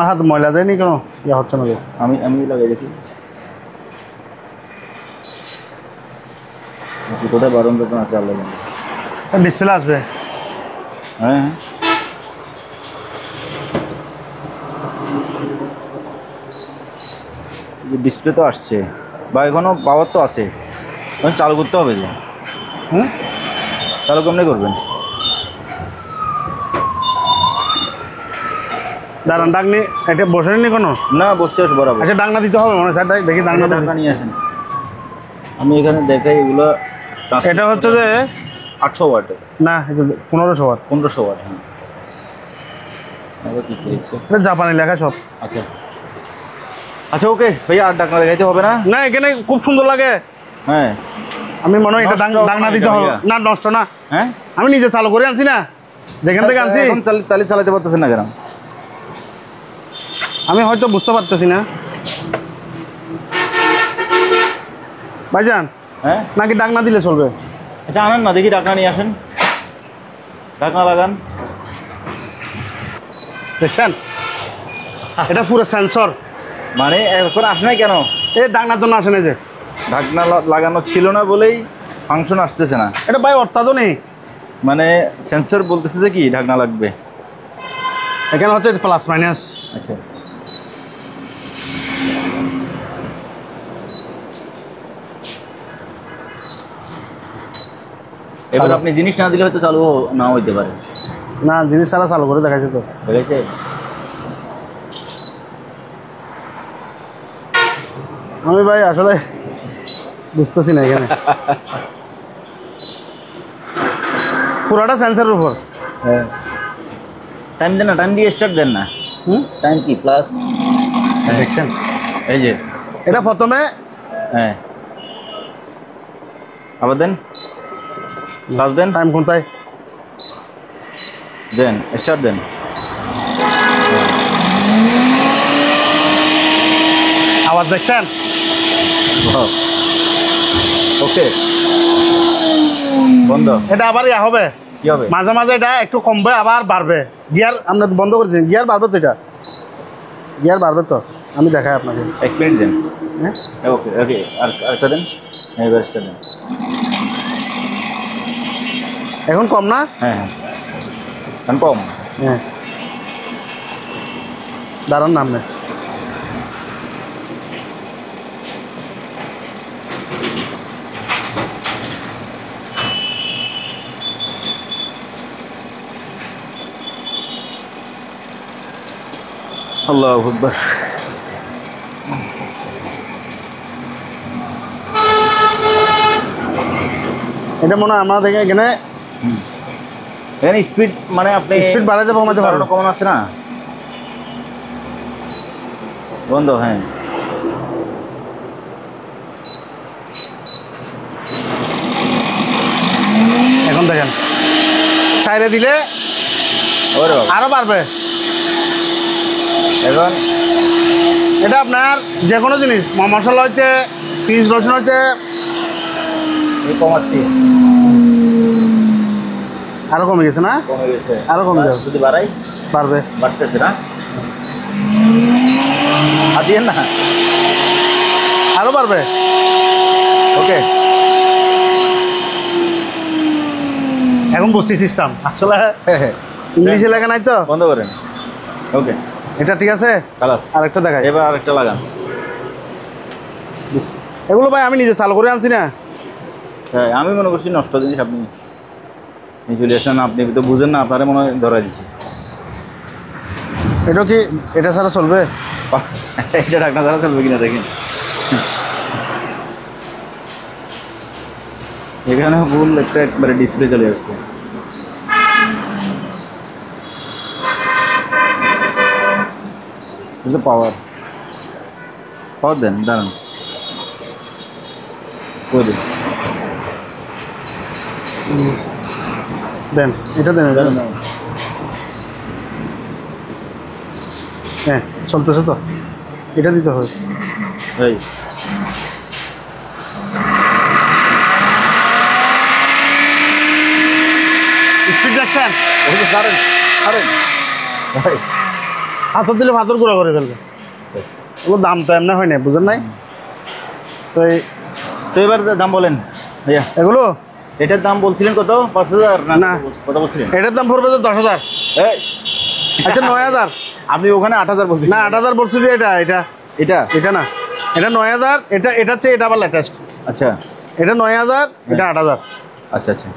হাত ময়লা যায়নি কেন, ইয়ে হচ্ছে না। আমি লাগাই দেখি কোথায় বারণ যখন আছে, আল্লাহ জানে। ডিসপ্লে আসবে। হ্যাঁ, ডিসপ্লে তো আসছে বা এখনো পাওয়ার তো আছে, এখন চালু করতে হবে। যে চালু কেমনি করবেন? দাঁড়ান, ডাকনি এটা বসে নি কোনো না, বসতে আসে বরাবর। আচ্ছা, ডাকনা দিতে হবে মনে হয় স্যার, দেখি ডাকনা নিয়ে আসেন। আমি এখানে দেখাই এগুলো। এটা হচ্ছে যে 800 ওয়াটের না, 1500 ওয়াট। 1500 ওয়াট। হ্যাঁ, কি লিখছে? এটা জাপানি লেখা সব। আচ্ছা ওকে ভাইয়া, আর ডাকনা দেখাইতে হবে না? না, এখানে খুব সুন্দর লাগে। হ্যাঁ, আমি মনে হয় এটা ডাকনা দিতে হবে না, নষ্ট না। হ্যাঁ, আমি নিজে চালু করে আনছি না, যেখান থেকে আনছি। এখন তাহলে চালাতে পারতেছেন না কেন? আমি হয়তো বুঝতে পারতেছি না ভাইজান। হ্যাঁ, নাকি ডাকনা দিলে চলবে? আচ্ছা, আনেন না দেখি, ডাকনা নিয়ে আসেন, ডাকনা লাগান। দেখছেন, এটা পুরো সেন্সর। মানে এখন আসে নাই কেন? এই ডাকনার জন্য আসে না, যে ঢাকনা লাগানো ছিল না বলেই ফাংশন আসতেছে না। এটা ভাই অত্যাধুনিক, মানে সেন্সর বলতেছে যে কি ঢাকনা লাগবে। এখানে হচ্ছে প্লাস মাইনাস। আচ্ছা, এবার আপনি জিনিস না দিলে হয়তো চালু না হইতে পারে। না, জিনিস ছাড়া চালু করে দেখাইছে তো, দেখাইছে। আমি ভাই আসলে বুঝতেছি না এখানে পুরাটা সেন্সরের উপর। হ্যাঁ, টাইম দেন না, টাইম দিয়ে স্টার্ট দেন না। টাইম কি প্লাস? দেখছেন, এই যে এটা প্রথমে। হ্যাঁ, আবার দেন, প্লাস দেন, টাইম কোনটায় দেন, স্টার্ট দেন। আওয়াজ দেখছেন? ওকে, বন্ধ। এটা আবার ইয়া হবে, কি হবে? মাঝে মাঝে এটা একটু কমবে, আবার বাড়বে। গিয়ার আমরা বন্ধ করেছি, গিয়ার বাড়বে তো, এটা গিয়ার বাড়বে তো। আমি দেখাই আপনাকে, 1 মিনিট দেন। হ্যাঁ, ওকে ওকে, আর একটা দেন। এবার স্টার্ট দেন। এখন কম না? হ্যাঁ হ্যাঁ, কনফার্ম। হ্যাঁ, দাঁড়ান নামে আল্লাহু আকবার। এটা মনে হয় আমাদের এখানে এখানে স্পিড মানে আপনি স্পিড বাড়াতে কমাতে পারবেন। কমান আছে না, বন্ধ। হ্যাঁ, এখন দেখেন সাইডে দিলে ওরে বাবা। আরো বাড়বে। এখন এটা আপনার যে কোনো জিনিস মশলা হচ্ছে, পিস রসুন হচ্ছে, এই কমাচ্ছি, আরো কমে গেছে না? কমে গেছে। আরো কমে যাবে, যদি বাড়াই বাড়বে। বাড়তেছে না, আর দিয়েন না, আরো বাড়বে। ওকে। এখন বুঝছি সিস্টেম আসলে ইংলিশে লেখা নাই তো। বন্ধ করেন। ওকে, এটা ঠিক আছে। খালাস। আরেকটা দেখাই। এবার আরেকটা লাগান। এগুলো ভাই আমি নিজে চালু করে আনছি না। হ্যাঁ, আমি মনে করছি নষ্ট জিনিস আপনি নিয়ে চলে আসেন, আপনি তো বুঝেন না, আপনারা মনে হয় ধরা দিচ্ছে। এটা কি এটা ছাড়া চলবে? এটা ঢাকনা ছাড়া চলবে কিনা দেখেন। এখানে ভুল একটা একবারে ডিসপ্লে চলে আসছে। পাওয়ার পাওয়ার দেন, দাঁড়ান, করে দিন। দেন এটা দেন, এটা দেন। হ্যাঁ চলতেছে তো, এটা দিতে হবে। এই স্পিড দেখছেন? ছাড়েন ছাড়েন ভাই। হাতর দিলে ভাতর গুঁড়া করে ফেলবে। ওগুলো দাম তো এমনি হয় না, বুঝেন নাই তো। এই তো এবার দাম বলেন ভাইয়া। এগুলো এটার দাম বলছিলেন কত? 5,000 না। কত বলছিলেন? এটার দাম পড়বে তো 10,000। এই, আচ্ছা 9,000। আপনি ওখানে 8,000 বলছেন না 8,000 বলছি যে এটা এটা এটা এটা না, এটা 9,000। এটা এটা হচ্ছে এটা আবার লেটেস্ট। আচ্ছা এটা 9,000, এটা 8,000। আচ্ছা আচ্ছা।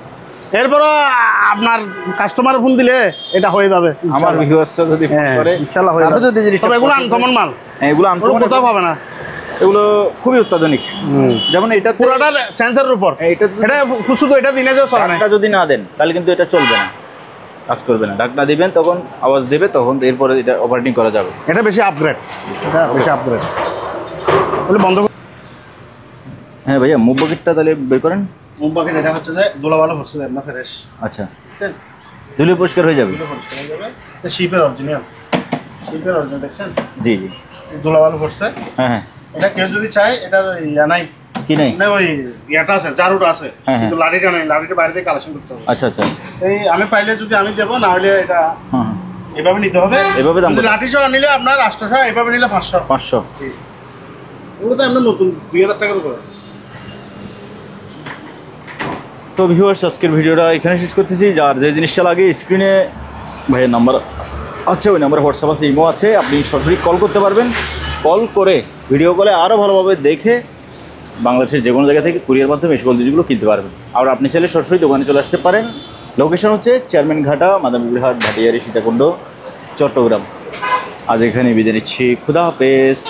এরপরও আপনার কাস্টমার ফোন দিলে এটা হয়ে যাবে আমার ভিউয়ার্সরা যদি ফোন হ্যাঁ, করে ইনশাআল্লাহ হয়ে তারপর যাবে। যদি জিনিসটা তবে এগুলো পছন্দ হয়- আনকমন মাল, হ্যাঁ, এগুলো ওগুলো আনকমন, কোথাও পাবে না। এগুলো খুবই অত্যাধুনিক। যেমন এটা পুরোটা সেন্সরের উপর। এটা এটা শুধু এটা দিনে যে চলে না। ঢাকনা যদি না দেন তাহলে কিন্তু এটা চলবে না, কাজ করবে না। ঢাকনা দিবেন তখন আওয়াজ দেবে, তখন এরপরে এটা অপারেটিং করা যাবে। এটা বেশি আপগ্রেড, এটা বেশি আপগ্রেড। বলে বন্ধ করে হ্যাঁ ভাইয়া, মুভ বাকেটটা তাহলে বের করেন। মুম্বাকে এটা হচ্ছে যে দোলা ভালো হচ্ছে না ফ্রেশ। আচ্ছা, দেখছেন ধুলে পরিষ্কার হয়ে যাবে। দোলা পরিষ্কার হয়ে যাবে। এটা শিপের অরিজিনাল, শিপের অরিজিনাল দেখছেন জি জি। দোলা ভালো হচ্ছে। হ্যাঁ হ্যাঁ। এটা কেউ যদি চায় এটার ইয়া নাই, কি নাই? মানে ওই ইয়াটা আছে, জারুটা আছে, হ্যাঁ, কিন্তু লাঠিটা নাই, লাঠিটা বাইরে থেকে কালেকশন করতে হবে। আচ্ছা আচ্ছা। এই আমি পাইলে যদি আমি দেবো, না হলে এটা হ্যাঁ হ্যাঁ। এভাবে নিতে হবে। এভাবে দাম যদি কত? লাঠি সহ নিলে আপনার 800, এভাবে নিলে 500। 500। এগুলো তো আমরা নতুন 2,000 টাকার উপরে। তো ভিউয়ার্স, আজকের ভিডিওটা এখানে শেষ করতেছি। যার যে জিনিসটা লাগে স্ক্রিনে ভাইয়ের নাম্বার আছে, ওই নাম্বারে হোয়াটসঅ্যাপ আছে, ইমো আছে, আপনি সরাসরি কল করতে পারবেন। কল করে ভিডিও কলে আরও ভালোভাবে দেখে বাংলাদেশের যে কোনো জায়গা থেকে কুরিয়ার মাধ্যমে এই সকল জিনিসগুলো কিনতে পারবেন। আর আপনি চাইলে সরাসরি দোকানে চলে আসতে পারেন। লোকেশন হচ্ছে চেয়ারম্যান ঘাটা, মাদারীপুরহাট, ভাটিয়ারি, সীতাকুণ্ড, চট্টগ্রাম। আজ এখানে বিদায় নিচ্ছি। খুদা হাফেজ।